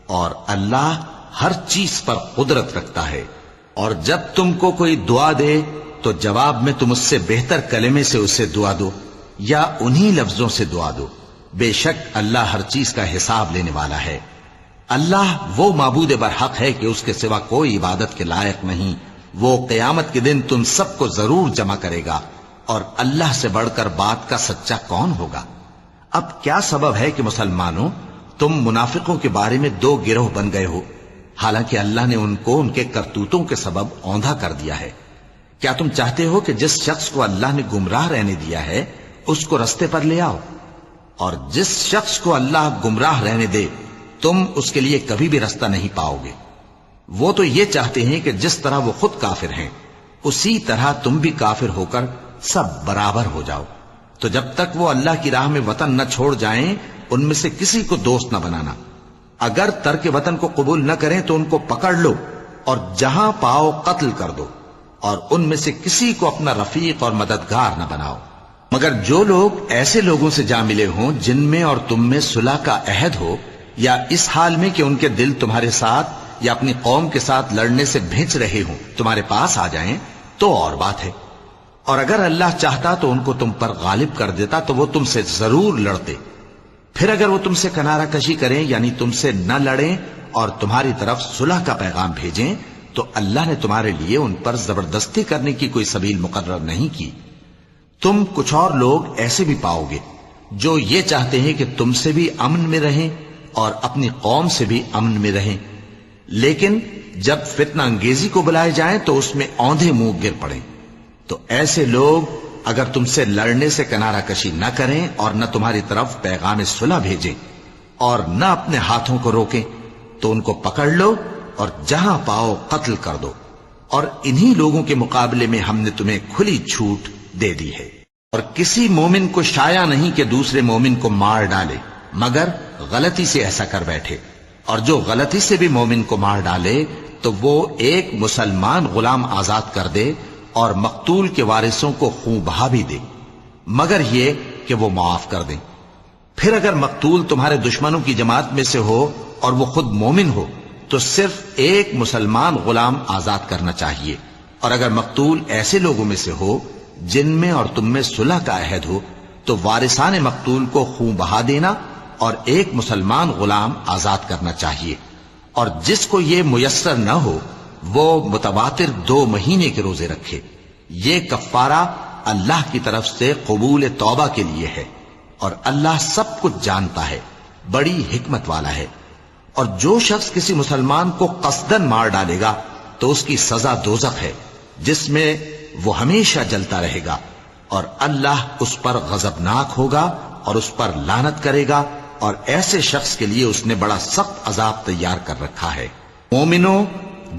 اور اللہ ہر چیز پر قدرت رکھتا ہے۔ اور جب تم کو کوئی دعا دے تو جواب میں تم اس سے بہتر کلمے سے اسے دعا دو یا انہی لفظوں سے دعا دو، بے شک اللہ ہر چیز کا حساب لینے والا ہے۔ اللہ وہ معبود برحق ہے کہ اس کے سوا کوئی عبادت کے لائق نہیں، وہ قیامت کے دن تم سب کو ضرور جمع کرے گا، اور اللہ سے بڑھ کر بات کا سچا کون ہوگا؟ اب کیا سبب ہے کہ مسلمانوں تم منافقوں کے بارے میں دو گروہ بن گئے ہو، حالانکہ اللہ نے ان کو ان کے کرتوتوں کے سبب اوندھا کر دیا ہے؟ کیا تم چاہتے ہو کہ جس شخص کو اللہ نے گمراہ رہنے دیا ہے اس کو رستے پر لے آؤ، اور جس شخص کو اللہ گمراہ رہنے دے تم اس کے لیے کبھی بھی رستہ نہیں پاؤ گے؟ وہ تو یہ چاہتے ہیں کہ جس طرح وہ خود کافر ہیں اسی طرح تم بھی کافر ہو کر سب برابر ہو جاؤ۔ تو جب تک وہ اللہ کی راہ میں وطن نہ چھوڑ جائیں ان میں سے کسی کو دوست نہ بنانا، اگر ترک وطن کو قبول نہ کریں تو ان کو پکڑ لو اور جہاں پاؤ قتل کر دو، اور ان میں سے کسی کو اپنا رفیق اور مددگار نہ بناؤ، مگر جو لوگ ایسے لوگوں سے جا ملے ہوں جن میں اور تم میں صلح کا عہد ہو، یا اس حال میں کہ ان کے دل تمہارے ساتھ یا اپنی قوم کے ساتھ لڑنے سے بھنچ رہے ہوں تمہارے پاس آ جائیں تو اور بات ہے، اور اگر اللہ چاہتا تو ان کو تم پر غالب کر دیتا تو وہ تم سے ضرور لڑتے۔ پھر اگر وہ تم سے کنارہ کشی کریں یعنی تم سے نہ لڑیں اور تمہاری طرف صلح کا پیغام بھیجیں تو اللہ نے تمہارے لیے ان پر زبردستی کرنے کی کوئی سبیل مقرر نہیں کی۔ تم کچھ اور لوگ ایسے بھی پاؤ گے جو یہ چاہتے ہیں کہ تم سے بھی امن میں رہیں اور اپنی قوم سے بھی امن میں رہیں، لیکن جب فتنہ انگیزی کو بلائے جائیں تو اس میں اوندھے منہ گر پڑیں۔ تو ایسے لوگ اگر تم سے لڑنے سے کنارہ کشی نہ کریں اور نہ تمہاری طرف پیغام صلح بھیجیں اور نہ اپنے ہاتھوں کو روکیں تو ان کو پکڑ لو اور جہاں پاؤ قتل کر دو، اور انہی لوگوں کے مقابلے میں ہم نے تمہیں کھلی چھوٹ دے دی ہے۔ اور کسی مومن کو شایع نہیں کہ دوسرے مومن کو مار ڈالے مگر غلطی سے ایسا کر بیٹھے، اور جو غلطی سے بھی مومن کو مار ڈالے تو وہ ایک مسلمان غلام آزاد کر دے اور مقتول کے وارثوں کو خون بہا بھی دے، مگر یہ کہ وہ معاف کر دیں۔ پھر اگر مقتول تمہارے دشمنوں کی جماعت میں سے ہو اور وہ خود مومن ہو تو صرف ایک مسلمان غلام آزاد کرنا چاہیے، اور اگر مقتول ایسے لوگوں میں سے ہو جن میں اور تم میں صلح کا عہد ہو تو وارثان مقتول کو خون بہا دینا اور ایک مسلمان غلام آزاد کرنا چاہیے، اور جس کو یہ میسر نہ ہو وہ متواتر 2 مہینے کے روزے رکھے۔ یہ کفارہ اللہ کی طرف سے قبول توبہ کے لیے ہے، اور اللہ سب کچھ جانتا ہے، بڑی حکمت والا ہے۔ اور جو شخص کسی مسلمان کو قصدن مار ڈالے گا تو اس کی سزا دوزخ ہے جس میں وہ ہمیشہ جلتا رہے گا، اور اللہ اس پر غضبناک ہوگا اور اس پر لعنت کرے گا، اور ایسے شخص کے لیے اس نے بڑا سخت عذاب تیار کر رکھا ہے۔ مومنوں،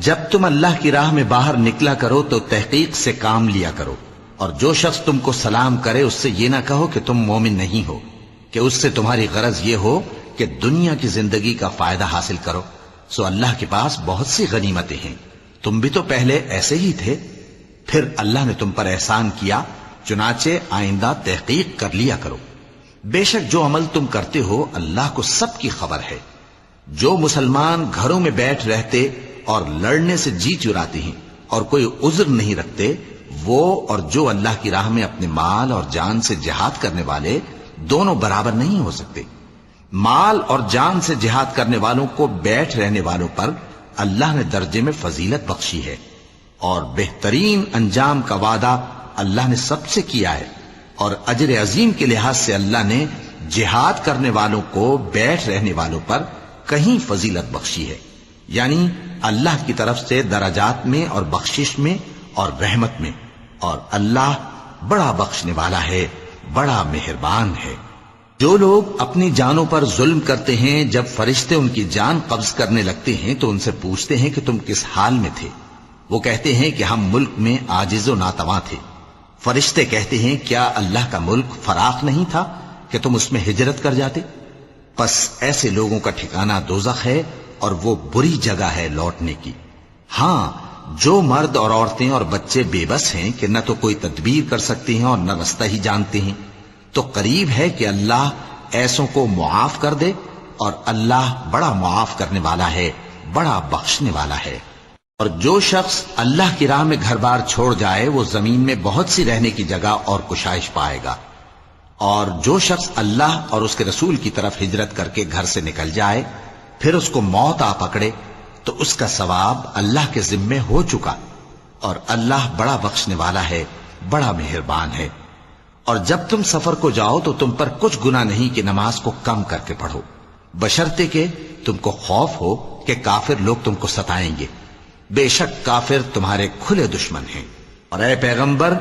جب تم اللہ کی راہ میں باہر نکلا کرو تو تحقیق سے کام لیا کرو، اور جو شخص تم کو سلام کرے اس سے یہ نہ کہو کہ تم مومن نہیں ہو، کہ اس سے تمہاری غرض یہ ہو کہ دنیا کی زندگی کا فائدہ حاصل کرو۔ سو اللہ کے پاس بہت سی غنیمتیں ہیں، تم بھی تو پہلے ایسے ہی تھے، پھر اللہ نے تم پر احسان کیا، چنانچہ آئندہ تحقیق کر لیا کرو۔ بے شک جو عمل تم کرتے ہو اللہ کو سب کی خبر ہے۔ جو مسلمان گھروں میں بیٹھ رہتے اور لڑنے سے جی چراتے ہیں اور کوئی عذر نہیں رکھتے، وہ اور جو اللہ کی راہ میں اپنے مال اور جان سے جہاد کرنے والے دونوں برابر نہیں ہو سکتے۔ مال اور جان سے جہاد کرنے والوں کو بیٹھ رہنے والوں پر اللہ نے درجے میں فضیلت بخشی ہے، اور بہترین انجام کا وعدہ اللہ نے سب سے کیا ہے، اور اجر عظیم کے لحاظ سے اللہ نے جہاد کرنے والوں کو بیٹھ رہنے والوں پر کہیں فضیلت بخشی ہے، یعنی اللہ کی طرف سے درجات میں اور بخشش میں اور رحمت میں، اور اللہ بڑا بخشنے والا ہے، بڑا مہربان ہے۔ جو لوگ اپنی جانوں پر ظلم کرتے ہیں، جب فرشتے ان کی جان قبض کرنے لگتے ہیں تو ان سے پوچھتے ہیں کہ تم کس حال میں تھے؟ وہ کہتے ہیں کہ ہم ملک میں عاجز و ناتواں تھے۔ فرشتے کہتے ہیں کیا اللہ کا ملک فراخ نہیں تھا کہ تم اس میں ہجرت کر جاتے؟ پس ایسے لوگوں کا ٹھکانہ دوزخ ہے، اور وہ بری جگہ ہے لوٹنے کی۔ ہاں، جو مرد اور عورتیں اور بچے بے بس ہیں کہ نہ تو کوئی تدبیر کر سکتے ہیں اور نہ رستہ ہی جانتے ہیں، تو قریب ہے کہ اللہ ایسوں کو معاف کر دے، اور اللہ بڑا معاف کرنے والا ہے، بڑا بخشنے والا ہے۔ اور جو شخص اللہ کی راہ میں گھر بار چھوڑ جائے وہ زمین میں بہت سی رہنے کی جگہ اور کشائش پائے گا، اور جو شخص اللہ اور اس کے رسول کی طرف ہجرت کر کے گھر سے نکل جائے پھر اس کو موت آ پکڑے تو اس کا ثواب اللہ کے ذمے ہو چکا، اور اللہ بڑا بخشنے والا ہے، بڑا مہربان ہے۔ اور جب تم سفر کو جاؤ تو تم پر کچھ گناہ نہیں کہ نماز کو کم کر کے پڑھو، بشرطے کہ تم کو خوف ہو کہ کافر لوگ تم کو ستائیں گے، بے شک کافر تمہارے کھلے دشمن ہیں۔ اور اے پیغمبر،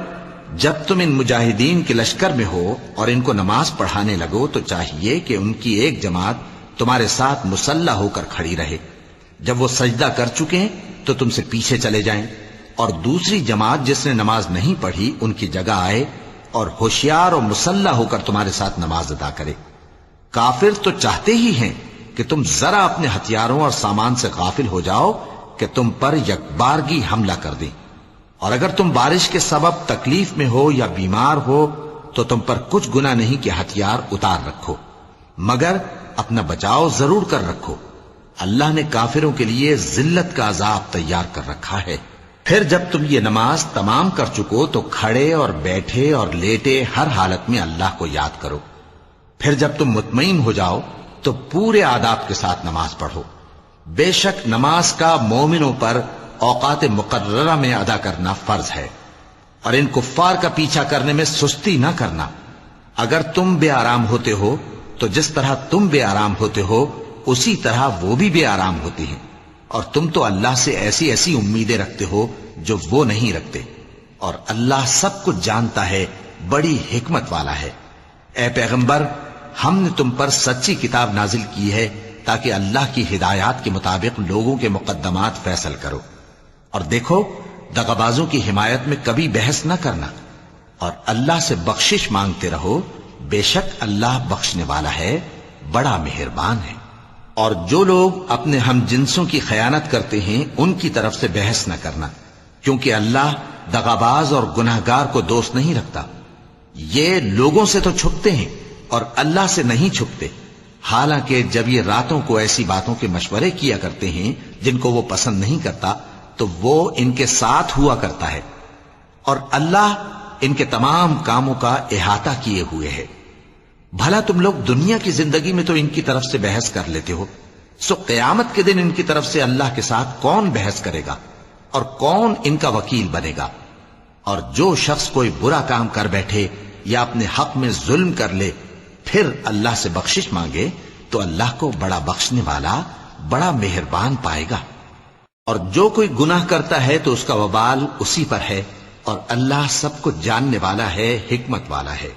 جب تم ان مجاہدین کے لشکر میں ہو اور ان کو نماز پڑھانے لگو تو چاہیے کہ ان کی ایک جماعت تمہارے ساتھ مسلح ہو کر کھڑی رہے، جب وہ سجدہ کر چکے ہیں تو تم سے پیچھے چلے جائیں، اور دوسری جماعت جس نے نماز نہیں پڑھی ان کی جگہ آئے اور ہوشیار اور مسلح ہو کر تمہارے ساتھ نماز ادا کرے۔ کافر تو چاہتے ہی ہیں کہ تم ذرا اپنے ہتھیاروں اور سامان سے غافل ہو جاؤ کہ تم پر یکبارگی حملہ کر دیں، اور اگر تم بارش کے سبب تکلیف میں ہو یا بیمار ہو تو تم پر کچھ گناہ نہیں کہ ہتھیار اتار رکھو، مگر اپنا بچاؤ ضرور کر رکھو۔ اللہ نے کافروں کے لیے ذلت کا عذاب تیار کر رکھا ہے۔ پھر جب تم یہ نماز تمام کر چکو تو کھڑے اور بیٹھے اور لیٹے ہر حالت میں اللہ کو یاد کرو۔ پھر جب تم مطمئن ہو جاؤ تو پورے آداب کے ساتھ نماز پڑھو۔ بے شک نماز کا مومنوں پر اوقات مقررہ میں ادا کرنا فرض ہے، اور ان کفار کا پیچھا کرنے میں سستی نہ کرنا۔ اگر تم بے آرام ہوتے ہو تو جس طرح تم بے آرام ہوتے ہو اسی طرح وہ بھی بے آرام ہوتے ہیں، اور تم تو اللہ سے ایسی ایسی امیدیں رکھتے ہو جو وہ نہیں رکھتے، اور اللہ سب کچھ جانتا ہے، بڑی حکمت والا ہے۔ اے پیغمبر، ہم نے تم پر سچی کتاب نازل کی ہے تاکہ اللہ کی ہدایات کے مطابق لوگوں کے مقدمات فیصل کرو، اور دیکھو دغابازوں کی حمایت میں کبھی بحث نہ کرنا، اور اللہ سے بخشش مانگتے رہو، بے شک اللہ بخشنے والا ہے، بڑا مہربان ہے۔ اور جو لوگ اپنے ہم جنسوں کی خیانت کرتے ہیں ان کی طرف سے بحث نہ کرنا، کیونکہ اللہ دغاباز اور گناہگار کو دوست نہیں رکھتا۔ یہ لوگوں سے تو چھپتے ہیں اور اللہ سے نہیں چھپتے، حالانکہ جب یہ راتوں کو ایسی باتوں کے مشورے کیا کرتے ہیں جن کو وہ پسند نہیں کرتا تو وہ ان کے ساتھ ہوا کرتا ہے، اور اللہ ان کے تمام کاموں کا احاطہ کیے ہوئے ہے۔ بھلا تم لوگ دنیا کی زندگی میں تو ان کی طرف سے بحث کر لیتے ہو، سو قیامت کے دن ان کی طرف سے اللہ کے ساتھ کون بحث کرے گا اور کون ان کا وکیل بنے گا؟ اور جو شخص کوئی برا کام کر بیٹھے یا اپنے حق میں ظلم کر لے پھر اللہ سے بخشش مانگے تو اللہ کو بڑا بخشنے والا، بڑا مہربان پائے گا۔ اور جو کوئی گناہ کرتا ہے تو اس کا وبال اسی پر ہے، اور اللہ سب کو جاننے والا ہے، حکمت والا ہے۔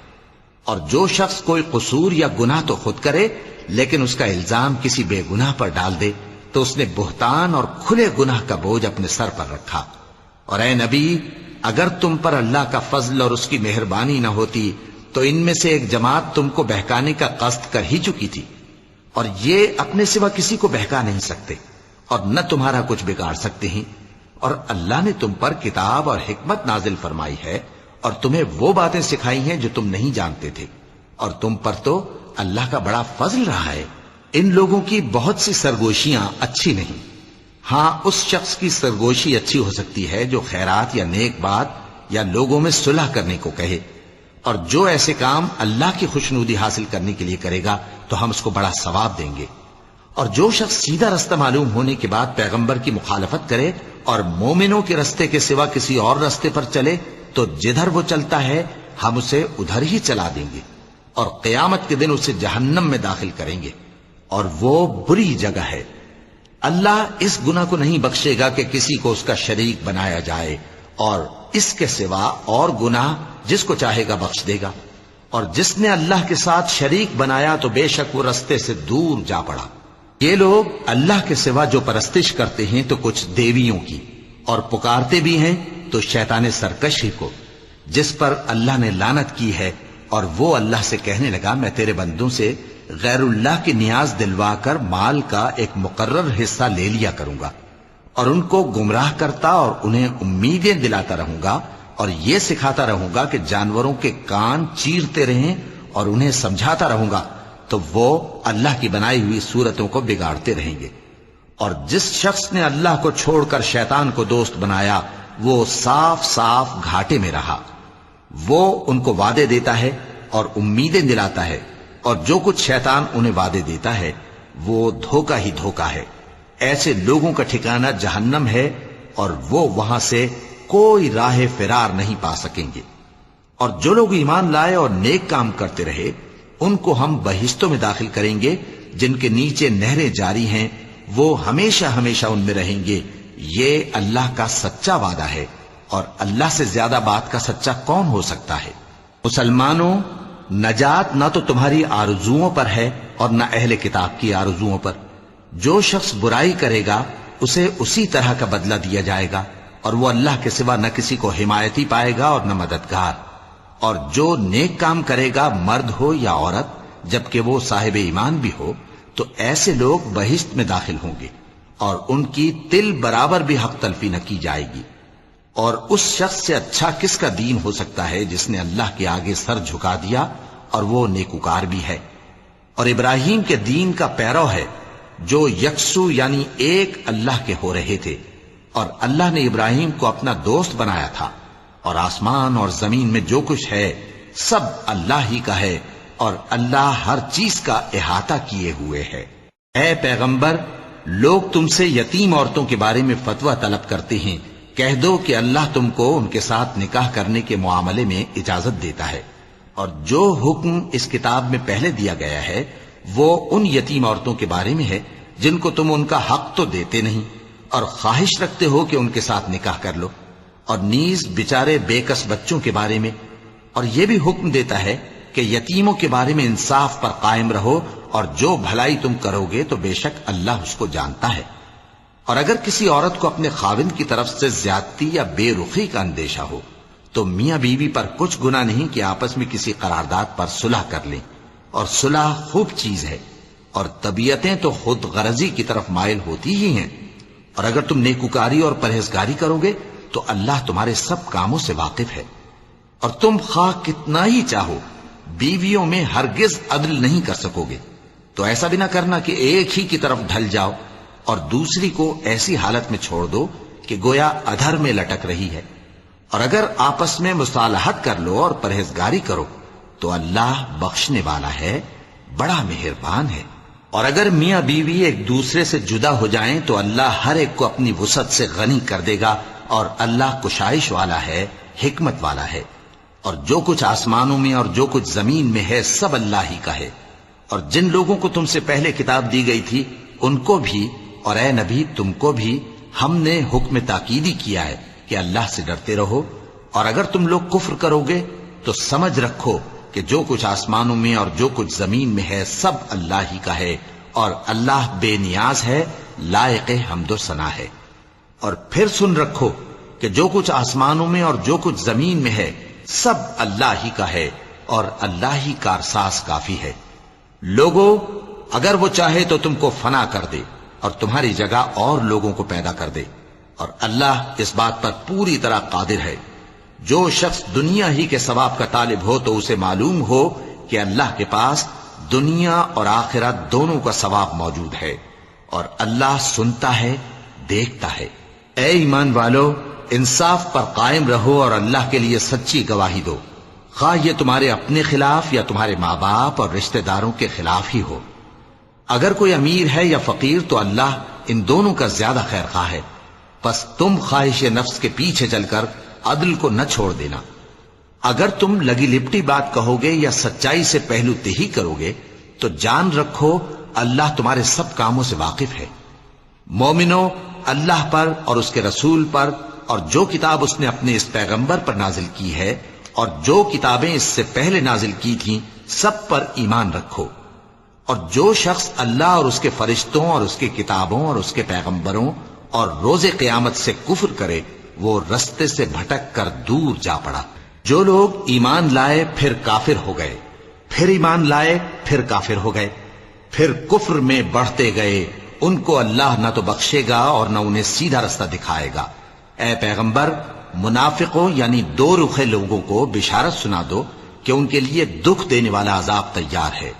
اور جو شخص کوئی قصور یا گناہ تو خود کرے لیکن اس کا الزام کسی بے گناہ پر ڈال دے تو اس نے بہتان اور کھلے گناہ کا بوجھ اپنے سر پر رکھا۔ اور اے نبی، اگر تم پر اللہ کا فضل اور اس کی مہربانی نہ ہوتی تو ان میں سے ایک جماعت تم کو بہکانے کا قصد کر ہی چکی تھی، اور یہ اپنے سوا کسی کو بہکا نہیں سکتے اور نہ تمہارا کچھ بگاڑ سکتے ہیں۔ اور اللہ نے تم پر کتاب اور حکمت نازل فرمائی ہے اور تمہیں وہ باتیں سکھائی ہیں جو تم نہیں جانتے تھے، اور تم پر تو اللہ کا بڑا فضل رہا ہے۔ ان لوگوں کی بہت سی سرگوشیاں اچھی نہیں، ہاں اس شخص کی سرگوشی اچھی ہو سکتی ہے جو خیرات یا نیک بات یا لوگوں میں صلح کرنے کو کہے، اور جو ایسے کام اللہ کی خوشنودی حاصل کرنے کے لیے کرے گا تو ہم اس کو بڑا ثواب دیں گے۔ اور جو شخص سیدھا رستہ معلوم ہونے کے بعد پیغمبر کی مخالفت کرے اور مومنوں کے رستے کے سوا کسی اور رستے پر چلے تو جدھر وہ چلتا ہے ہم اسے ادھر ہی چلا دیں گے، اور قیامت کے دن اسے جہنم میں داخل کریں گے، اور وہ بری جگہ ہے۔ اللہ اس گناہ کو نہیں بخشے گا کہ کسی کو اس کا شریک بنایا جائے، اور اس کے سوا اور گناہ جس کو چاہے گا بخش دے گا، اور جس نے اللہ کے ساتھ شریک بنایا تو بے شک وہ رستے سے دور جا پڑا۔ یہ لوگ اللہ کے سوا جو پرستش کرتے ہیں تو کچھ دیویوں کی، اور پکارتے بھی ہیں تو شیطان سرکشی کو، جس پر اللہ نے لعنت کی ہے، اور وہ اللہ سے کہنے لگا میں تیرے بندوں سے غیر اللہ کی نیاز دلوا کر مال کا ایک مقرر حصہ لے لیا کروں گا، اور ان کو گمراہ کرتا اور انہیں امیدیں دلاتا رہوں گا، اور یہ سکھاتا رہوں گا کہ جانوروں کے کان چیرتے رہیں، اور انہیں سمجھاتا رہوں گا تو وہ اللہ کی بنائی ہوئی صورتوں کو بگاڑتے رہیں گے۔ اور جس شخص نے اللہ کو چھوڑ کر شیطان کو دوست بنایا وہ صاف صاف گھاٹے میں رہا۔ وہ ان کو وعدے دیتا ہے اور امیدیں دلاتا ہے، اور جو کچھ شیطان انہیں وعدے دیتا ہے وہ دھوکہ ہی دھوکہ ہے۔ ایسے لوگوں کا ٹھکانہ جہنم ہے، اور وہ وہاں سے کوئی راہ فرار نہیں پا سکیں گے۔ اور جو لوگ ایمان لائے اور نیک کام کرتے رہے ان کو ہم بہشتوں میں داخل کریں گے جن کے نیچے نہریں جاری ہیں، وہ ہمیشہ ہمیشہ ان میں رہیں گے۔ یہ اللہ کا سچا وعدہ ہے، اور اللہ سے زیادہ بات کا سچا کون ہو سکتا ہے؟ مسلمانوں، نجات نہ تو تمہاری آرزوؤں پر ہے اور نہ اہل کتاب کی آرزوؤں پر۔ جو شخص برائی کرے گا اسے اسی طرح کا بدلہ دیا جائے گا، اور وہ اللہ کے سوا نہ کسی کو حمایتی پائے گا اور نہ مددگار۔ اور جو نیک کام کرے گا مرد ہو یا عورت جبکہ وہ صاحب ایمان بھی ہو تو ایسے لوگ بہشت میں داخل ہوں گے، اور ان کی تل برابر بھی حق تلفی نہ کی جائے گی۔ اور اس شخص سے اچھا کس کا دین ہو سکتا ہے جس نے اللہ کے آگے سر جھکا دیا اور وہ نیکوکار بھی ہے، اور ابراہیم کے دین کا پیرو ہے جو یکسو یعنی ایک اللہ کے ہو رہے تھے، اور اللہ نے ابراہیم کو اپنا دوست بنایا تھا۔ اور آسمان اور زمین میں جو کچھ ہے سب اللہ ہی کا ہے، اور اللہ ہر چیز کا احاطہ کیے ہوئے ہے۔ اے پیغمبر، لوگ تم سے یتیم عورتوں کے بارے میں فتویٰ طلب کرتے ہیں، کہہ دو کہ اللہ تم کو ان کے ساتھ نکاح کرنے کے معاملے میں اجازت دیتا ہے، اور جو حکم اس کتاب میں پہلے دیا گیا ہے وہ ان یتیم عورتوں کے بارے میں ہے جن کو تم ان کا حق تو دیتے نہیں، اور خواہش رکھتے ہو کہ ان کے ساتھ نکاح کر لو، اور نیز بیچارے بے کس بچوں کے بارے میں۔ اور یہ بھی حکم دیتا ہے کہ یتیموں کے بارے میں انصاف پر قائم رہو، اور جو بھلائی تم کرو گے تو بے شک اللہ اس کو جانتا ہے۔ اور اگر کسی عورت کو اپنے خاوند کی طرف سے زیادتی یا بے رخی کا اندیشہ ہو تو میاں بیوی پر کچھ گناہ نہیں کہ آپس میں کسی قرارداد پر صلح کر لیں، اور صلح خوب چیز ہے، اور طبیعتیں تو خود غرضی کی طرف مائل ہوتی ہی ہیں۔ اور اگر تم نیکوکاری اور پرہیزگاری کرو گے تو اللہ تمہارے سب کاموں سے واقف ہے۔ اور تم خواہ کتنا ہی چاہو بیویوں میں ہرگز عدل نہیں کر سکو گے، تو ایسا بھی نہ کرنا کہ ایک ہی کی طرف ڈھل جاؤ اور دوسری کو ایسی حالت میں چھوڑ دو کہ گویا ادھر میں لٹک رہی ہے۔ اور اگر آپس میں مصالحت کر لو اور پرہیزگاری کرو تو اللہ بخشنے والا ہے، بڑا مہربان ہے۔ اور اگر میاں بیوی ایک دوسرے سے جدا ہو جائیں تو اللہ ہر ایک کو اپنی وسعت سے غنی کر دے گا، اور اللہ کشائش والا ہے، حکمت والا ہے۔ اور جو کچھ آسمانوں میں اور جو کچھ زمین میں ہے سب اللہ ہی کا ہے۔ اور جن لوگوں کو تم سے پہلے کتاب دی گئی تھی ان کو بھی اور اے نبی تم کو بھی ہم نے حکم تاکیدی کیا ہے کہ اللہ سے ڈرتے رہو، اور اگر تم لوگ کفر کرو گے تو سمجھ رکھو کہ جو کچھ آسمانوں میں اور جو کچھ زمین میں ہے سب اللہ ہی کا ہے، اور اللہ بے نیاز ہے، لائق حمد و ثنا ہے۔ اور پھر سن رکھو کہ جو کچھ آسمانوں میں اور جو کچھ زمین میں ہے سب اللہ ہی کا ہے، اور اللہ ہی کارساز کافی ہے۔ لوگو، اگر وہ چاہے تو تم کو فنا کر دے اور تمہاری جگہ اور لوگوں کو پیدا کر دے، اور اللہ اس بات پر پوری طرح قادر ہے۔ جو شخص دنیا ہی کے ثواب کا طالب ہو تو اسے معلوم ہو کہ اللہ کے پاس دنیا اور آخرت دونوں کا ثواب موجود ہے، اور اللہ سنتا ہے، دیکھتا ہے۔ اے ایمان والو، انصاف پر قائم رہو اور اللہ کے لیے سچی گواہی دو، خواہ یہ تمہارے اپنے خلاف یا تمہارے ماں باپ اور رشتہ داروں کے خلاف ہی ہو۔ اگر کوئی امیر ہے یا فقیر تو اللہ ان دونوں کا زیادہ خیر خواہ ہے، پس تم خواہش نفس کے پیچھے چل کر عدل کو نہ چھوڑ دینا۔ اگر تم لگی لپٹی بات کہو گے یا سچائی سے پہلو تہی کرو گے تو جان رکھو اللہ تمہارے سب کاموں سے واقف ہے۔ مومنو، اللہ پر اور اس کے رسول پر اور جو کتاب اس نے اپنے اس پیغمبر پر نازل کی ہے اور جو کتابیں اس سے پہلے نازل کی تھیں سب پر ایمان رکھو۔ اور جو شخص اللہ اور اس کے فرشتوں اور اس کے کتابوں اور اس کے پیغمبروں اور روز قیامت سے کفر کرے وہ رستے سے بھٹک کر دور جا پڑا۔ جو لوگ ایمان لائے پھر کافر ہو گئے، پھر ایمان لائے پھر کافر ہو گئے، پھر کفر میں بڑھتے گئے، ان کو اللہ نہ تو بخشے گا اور نہ انہیں سیدھا رستہ دکھائے گا۔ اے پیغمبر، منافقوں یعنی دو رخے لوگوں کو بشارت سنا دو کہ ان کے لیے دکھ دینے والا عذاب تیار ہے۔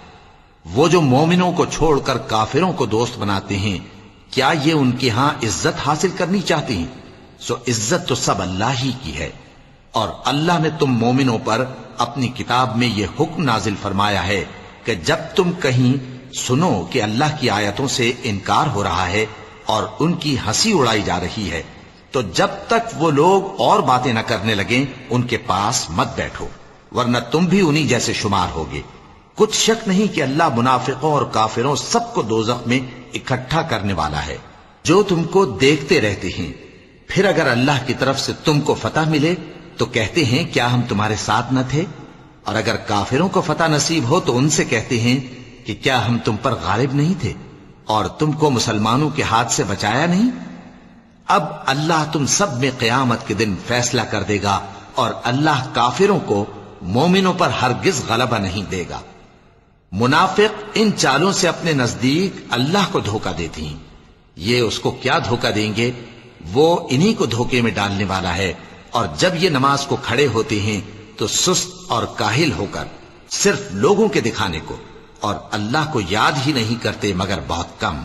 وہ جو مومنوں کو چھوڑ کر کافروں کو دوست بناتے ہیں، کیا یہ ان کے ہاں عزت حاصل کرنی چاہتے ہیں؟ سو عزت تو سب اللہ ہی کی ہے۔ اور اللہ نے تم مومنوں پر اپنی کتاب میں یہ حکم نازل فرمایا ہے کہ جب تم کہیں سنو کہ اللہ کی آیتوں سے انکار ہو رہا ہے اور ان کی ہنسی اڑائی جا رہی ہے تو جب تک وہ لوگ اور باتیں نہ کرنے لگیں ان کے پاس مت بیٹھو، ورنہ تم بھی انہی جیسے شمار ہوگے۔ کچھ شک نہیں کہ اللہ منافقوں اور کافروں سب کو دوزخ میں اکٹھا کرنے والا ہے، جو تم کو دیکھتے رہتے ہیں۔ پھر اگر اللہ کی طرف سے تم کو فتح ملے تو کہتے ہیں کیا ہم تمہارے ساتھ نہ تھے؟ اور اگر کافروں کو فتح نصیب ہو تو ان سے کہتے ہیں کہ کیا ہم تم پر غالب نہیں تھے اور تم کو مسلمانوں کے ہاتھ سے بچایا نہیں؟ اب اللہ تم سب میں قیامت کے دن فیصلہ کر دے گا اور اللہ کافروں کو مومنوں پر ہرگز غلبہ نہیں دے گا۔ منافق ان چالوں سے اپنے نزدیک اللہ کو دھوکہ دیتے ہیں، یہ اس کو کیا دھوکہ دیں گے؟ وہ انہی کو دھوکے میں ڈالنے والا ہے۔ اور جب یہ نماز کو کھڑے ہوتے ہیں تو سست اور کاہل ہو کر صرف لوگوں کے دکھانے کو اور اللہ کو یاد ہی نہیں کرتے مگر بہت کم۔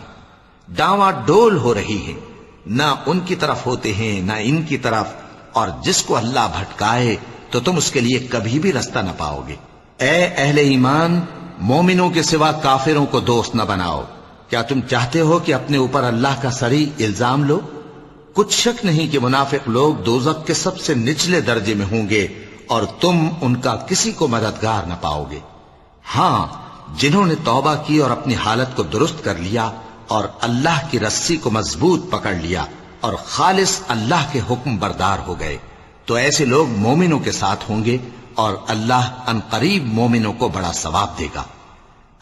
ڈاواں ڈول ہو رہی ہے، نہ ان کی طرف ہوتے ہیں نہ ان کی طرف، اور جس کو اللہ بھٹکائے تو تم اس کے لیے کبھی بھی رستہ نہ پاؤ گے۔ اے اہل ایمان، مومنوں کے سوا کافروں کو دوست نہ بناؤ۔ کیا تم چاہتے ہو کہ اپنے اوپر اللہ کا صریح الزام لو؟ کچھ شک نہیں کہ منافق لوگ دوزخ کے سب سے نچلے درجے میں ہوں گے اور تم ان کا کسی کو مددگار نہ پاؤ گے۔ ہاں، جنہوں نے توبہ کی اور اپنی حالت کو درست کر لیا اور اللہ کی رسی کو مضبوط پکڑ لیا اور خالص اللہ کے حکم بردار ہو گئے تو ایسے لوگ مومنوں کے ساتھ ہوں گے اور اللہ عنقریب مومنوں کو بڑا ثواب دے گا۔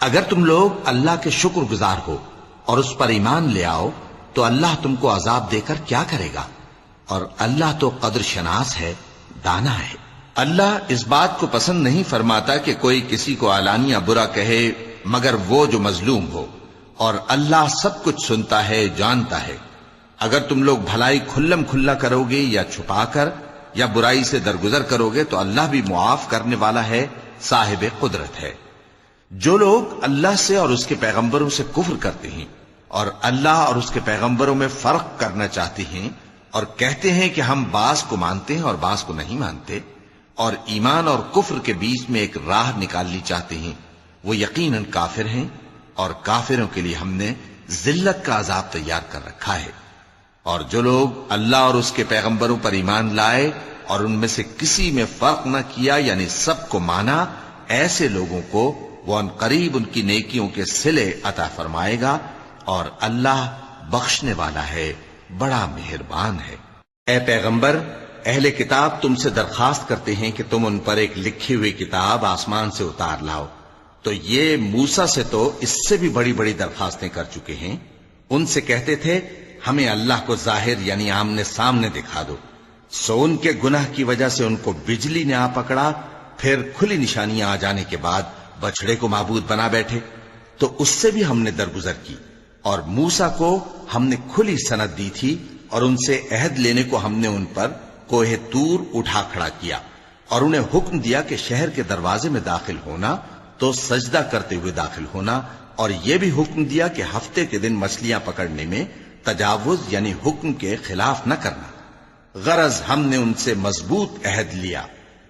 اگر تم لوگ اللہ کے شکر گزار ہو اور اس پر ایمان لے آؤ تو اللہ تم کو عذاب دے کر کیا کرے گا؟ اور اللہ تو قدر شناس ہے، دانا ہے۔ اللہ اس بات کو پسند نہیں فرماتا کہ کوئی کسی کو علانیہ برا کہے مگر وہ جو مظلوم ہو، اور اللہ سب کچھ سنتا ہے، جانتا ہے۔ اگر تم لوگ بھلائی کھلم کھلا کرو گے یا چھپا کر یا برائی سے درگزر کرو گے تو اللہ بھی معاف کرنے والا ہے، صاحب قدرت ہے۔ جو لوگ اللہ سے اور اس کے پیغمبروں سے کفر کرتے ہیں اور اللہ اور اس کے پیغمبروں میں فرق کرنا چاہتے ہیں اور کہتے ہیں کہ ہم بعض کو مانتے ہیں اور بعض کو نہیں مانتے، اور ایمان اور کفر کے بیچ میں ایک راہ نکالنی چاہتے ہیں، وہ یقیناً کافر ہیں، اور کافروں کے لیے ہم نے ذلت کا عذاب تیار کر رکھا ہے۔ اور جو لوگ اللہ اور اس کے پیغمبروں پر ایمان لائے اور ان میں سے کسی میں فرق نہ کیا یعنی سب کو مانا، ایسے لوگوں کو وہ عنقریب ان کی نیکیوں کے صلے عطا فرمائے گا، اور اللہ بخشنے والا ہے، بڑا مہربان ہے۔ اے پیغمبر، اہل کتاب تم سے درخواست کرتے ہیں کہ تم ان پر ایک لکھی ہوئی کتاب آسمان سے اتار لاؤ، تو یہ موسیٰ سے تو اس سے بھی بڑی بڑی درخواستیں کر چکے ہیں۔ ان سے کہتے تھے ہمیں اللہ کو ظاہر یعنی آمنے سامنے دکھا دو، سو ان کے گناہ کی وجہ سے ان کو بجلی نے آ پکڑا، پھر کھلی نشانیاں آ جانے کے بعد بچڑے کو معبود بنا بیٹھے، تو اس سے بھی ہم نے درگزر کی۔ اور موسیٰ کو ہم نے کھلی سند دی تھی اور ان سے عہد لینے کو ہم نے ان پر کوہ طور اٹھا کھڑا کیا، اور انہیں حکم دیا کہ شہر کے دروازے میں داخل ہونا تو سجدہ کرتے ہوئے داخل ہونا، اور یہ بھی حکم دیا کہ ہفتے کے دن مچھلیاں پکڑنے میں تجاوز یعنی حکم کے خلاف نہ کرنا۔ غرض ہم نے ان سے مضبوط عہد لیا،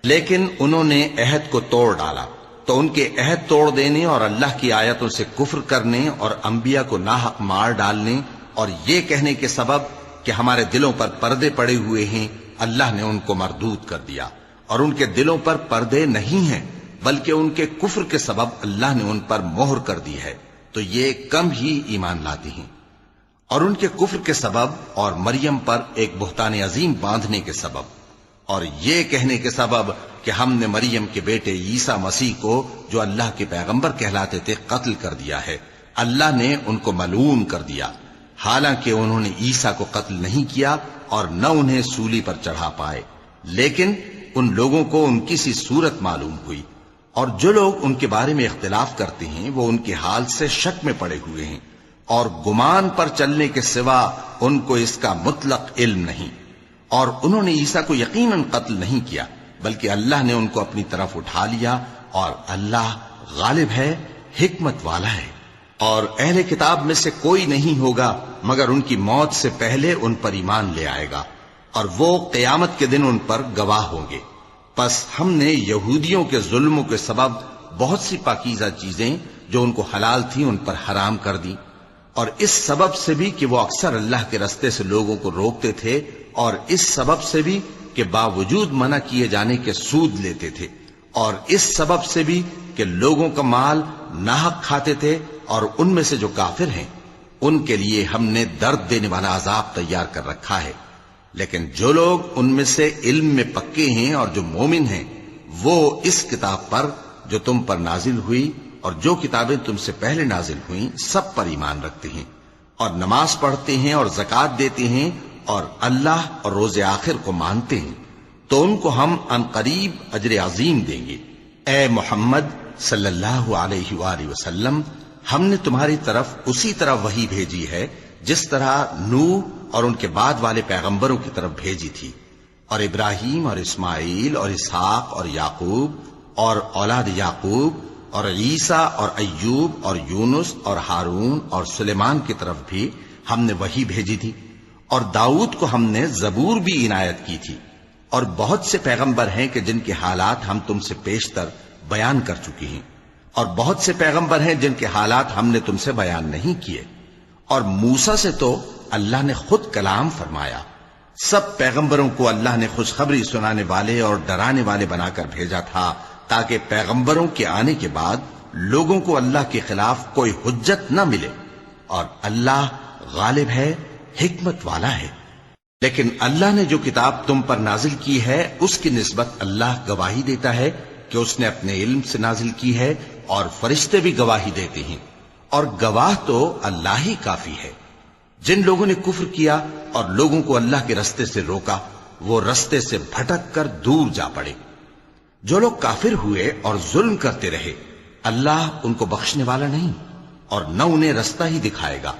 لیکن انہوں نے عہد کو توڑ ڈالا، تو ان کے عہد توڑ دینے اور اللہ کی آیتوں سے کفر کرنے اور انبیاء کو ناحق مار ڈالنے اور یہ کہنے کے سبب کہ ہمارے دلوں پر پردے پڑے ہوئے ہیں، اللہ نے ان کو مردود کر دیا، اور ان کے دلوں پر پردے نہیں ہیں بلکہ ان کے کفر کے سبب اللہ نے ان پر مہر کر دی ہے، تو یہ کم ہی ایمان لاتی ہیں۔ اور ان کے کفر کے سبب اور مریم پر ایک بہتان عظیم باندھنے کے سبب اور یہ کہنے کے سبب کہ ہم نے مریم کے بیٹے عیسیٰ مسیح کو جو اللہ کے پیغمبر کہلاتے تھے قتل کر دیا ہے، اللہ نے ان کو ملعون کر دیا، حالانکہ انہوں نے عیسیٰ کو قتل نہیں کیا اور نہ انہیں سولی پر چڑھا پائے، لیکن ان لوگوں کو ان کی سی صورت معلوم ہوئی، اور جو لوگ ان کے بارے میں اختلاف کرتے ہیں وہ ان کے حال سے شک میں پڑے ہوئے ہیں، اور گمان پر چلنے کے سوا ان کو اس کا مطلق علم نہیں، اور انہوں نے عیسیٰ کو یقیناً قتل نہیں کیا بلکہ اللہ نے ان کو اپنی طرف اٹھا لیا، اور اللہ غالب ہے، حکمت والا ہے۔ اور اہل کتاب میں سے کوئی نہیں ہوگا مگر ان کی موت سے پہلے ان پر ایمان لے آئے گا، اور وہ قیامت کے دن ان پر گواہ ہوں گے۔ پس ہم نے یہودیوں کے ظلموں کے سبب بہت سی پاکیزہ چیزیں جو ان کو حلال تھیں ان پر حرام کر دی، اور اس سبب سے بھی کہ وہ اکثر اللہ کے رستے سے لوگوں کو روکتے تھے، اور اس سبب سے بھی کہ باوجود منع کیے جانے کے سود لیتے تھے، اور اس سبب سے بھی کہ لوگوں کا مال ناحق کھاتے تھے، اور ان میں سے جو کافر ہیں ان کے لیے ہم نے درد دینے والا عذاب تیار کر رکھا ہے۔ لیکن جو لوگ ان میں سے علم میں پکے ہیں اور جو مومن ہیں وہ اس کتاب پر جو تم پر نازل ہوئی اور جو کتابیں تم سے پہلے نازل ہوئیں سب پر ایمان رکھتے ہیں، اور نماز پڑھتے ہیں اور زکوٰۃ دیتے ہیں اور اللہ اور روز آخر کو مانتے ہیں، تو ان کو ہم عنقریب اجر عظیم دیں گے۔ اے محمد صلی اللہ علیہ وآلہ وسلم، ہم نے تمہاری طرف اسی طرح وحی بھیجی ہے جس طرح نوح اور ان کے بعد والے پیغمبروں کی طرف بھیجی تھی، اور ابراہیم اور اسماعیل اور اسحاق اور یعقوب اور اولاد یعقوب اور عیسیٰ اور ایوب اور یونس اور ہارون اور سلیمان کی طرف بھی ہم نے وحی بھیجی تھی، اور داؤد کو ہم نے زبور بھی عنایت کی تھی، اور بہت سے پیغمبر ہیں کہ جن کے حالات ہم تم سے پیشتر بیان کر چکے ہیں، اور بہت سے پیغمبر ہیں جن کے حالات ہم نے تم سے بیان نہیں کیے، اور موسیٰ سے تو اللہ نے خود کلام فرمایا۔ سب پیغمبروں کو اللہ نے خوشخبری سنانے والے اور ڈرانے والے بنا کر بھیجا تھا تاکہ پیغمبروں کے آنے کے بعد لوگوں کو اللہ کے خلاف کوئی حجت نہ ملے، اور اللہ غالب ہے، حکمت والا ہے۔ لیکن اللہ نے جو کتاب تم پر نازل کی ہے اس کی نسبت اللہ گواہی دیتا ہے کہ اس نے اپنے علم سے نازل کی ہے، اور فرشتے بھی گواہی دیتے ہیں، اور گواہ تو اللہ ہی کافی ہے۔ جن لوگوں نے کفر کیا اور لوگوں کو اللہ کے رستے سے روکا وہ رستے سے بھٹک کر دور جا پڑے۔ جو لوگ کافر ہوئے اور ظلم کرتے رہے اللہ ان کو بخشنے والا نہیں، اور نہ انہیں رستہ ہی دکھائے گا،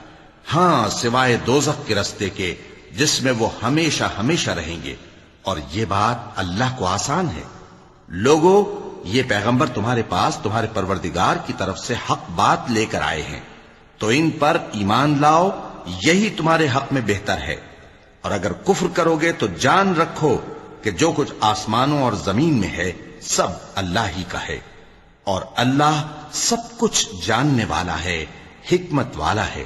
ہاں سوائے دوزخ کے رستے کے جس میں وہ ہمیشہ ہمیشہ رہیں گے، اور یہ بات اللہ کو آسان ہے۔ لوگو، یہ پیغمبر تمہارے پاس تمہارے پروردگار کی طرف سے حق بات لے کر آئے ہیں، تو ان پر ایمان لاؤ، یہی تمہارے حق میں بہتر ہے، اور اگر کفر کرو گے تو جان رکھو کہ جو کچھ آسمانوں اور زمین میں ہے سب اللہ ہی کا ہے، اور اللہ سب کچھ جاننے والا ہے، حکمت والا ہے۔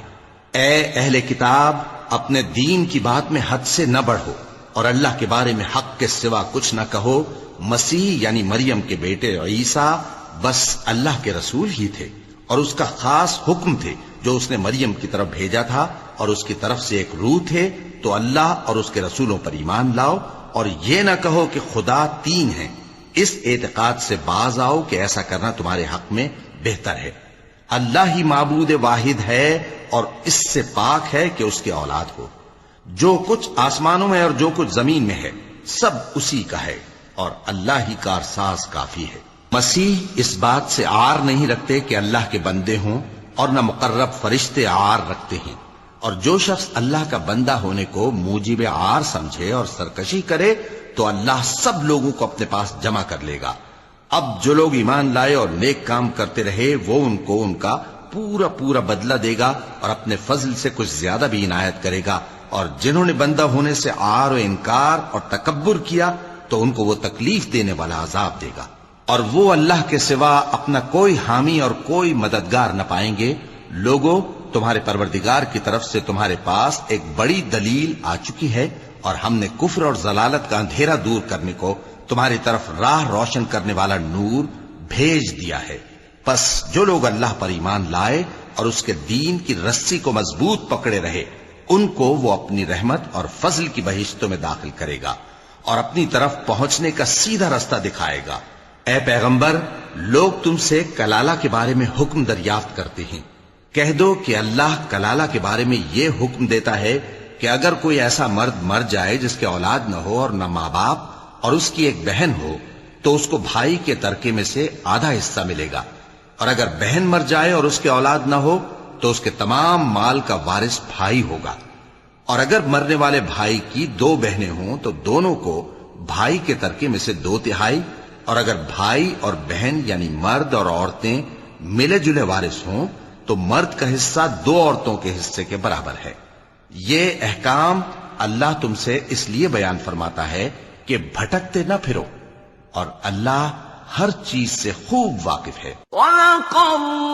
اے اہل کتاب، اپنے دین کی بات میں حد سے نہ بڑھو، اور اللہ کے بارے میں حق کے سوا کچھ نہ کہو۔ مسیح یعنی مریم کے بیٹے عیسیٰ بس اللہ کے رسول ہی تھے، اور اس کا خاص حکم تھے جو اس نے مریم کی طرف بھیجا تھا، اور اس کی طرف سے ایک روح تھے، تو اللہ اور اس کے رسولوں پر ایمان لاؤ، اور یہ نہ کہو کہ خدا تین ہیں، اس اعتقاد سے باز آؤ کہ ایسا کرنا تمہارے حق میں بہتر ہے۔ اللہ ہی معبود واحد ہے اور اس سے پاک ہے کہ اس کی اولاد ہو۔ جو کچھ آسمانوں میں اور جو کچھ زمین میں ہے سب اسی کا ہے، اور اللہ ہی کارساز کافی ہے۔ مسیح اس بات سے عار نہیں رکھتے کہ اللہ کے بندے ہوں، اور نہ مقرب فرشتے عار رکھتے ہیں، اور جو شخص اللہ کا بندہ ہونے کو موجب عار سمجھے اور سرکشی کرے تو اللہ سب لوگوں کو اپنے پاس جمع کر لے گا۔ اب جو لوگ ایمان لائے اور نیک کام کرتے رہے وہ ان کو ان کا پورا پورا بدلہ دے گا، اور اپنے فضل سے کچھ زیادہ بھی عنایت کرے گا، اور جنہوں نے بندہ ہونے سے عار و انکار اور تکبر کیا تو ان کو وہ تکلیف دینے والا عذاب دے گا، اور وہ اللہ کے سوا اپنا کوئی حامی اور کوئی مددگار نہ پائیں گے۔ لوگوں، تمہارے پروردگار کی طرف سے تمہارے پاس ایک بڑی دلیل آ چکی ہے، اور ہم نے کفر اور ضلالت کا اندھیرا دور کرنے کو تمہاری طرف راہ روشن کرنے والا نور بھیج دیا ہے۔ پس جو لوگ اللہ پر ایمان لائے اور اس کے دین کی رسی کو مضبوط پکڑے رہے، ان کو وہ اپنی رحمت اور فضل کی بہشتوں میں داخل کرے گا اور اپنی طرف پہنچنے کا سیدھا رستہ دکھائے گا۔ اے پیغمبر، لوگ تم سے کلالہ کے بارے میں حکم دریافت کرتے ہیں، کہہ دو کہ اللہ کلالہ کے بارے میں یہ حکم دیتا ہے کہ اگر کوئی ایسا مرد مر جائے جس کے اولاد نہ ہو اور نہ ماں باپ اور اس کی ایک بہن ہو، تو اس کو بھائی کے ترکے میں سے آدھا حصہ ملے گا، اور اگر بہن مر جائے اور اس کے اولاد نہ ہو تو اس کے تمام مال کا وارث بھائی ہوگا، اور اگر مرنے والے بھائی کی 2 بہنیں ہوں تو دونوں کو بھائی کے ترکے میں سے 2/3، اور اگر بھائی اور بہن یعنی مرد اور عورتیں ملے جلے وارث ہوں تو مرد کا حصہ 2 عورتوں کے حصے کے برابر ہے۔ یہ احکام اللہ تم سے اس لیے بیان فرماتا ہے کہ بھٹکتے نہ پھرو، اور اللہ ہر چیز سے خوب واقف ہے۔ وَلَقَدْ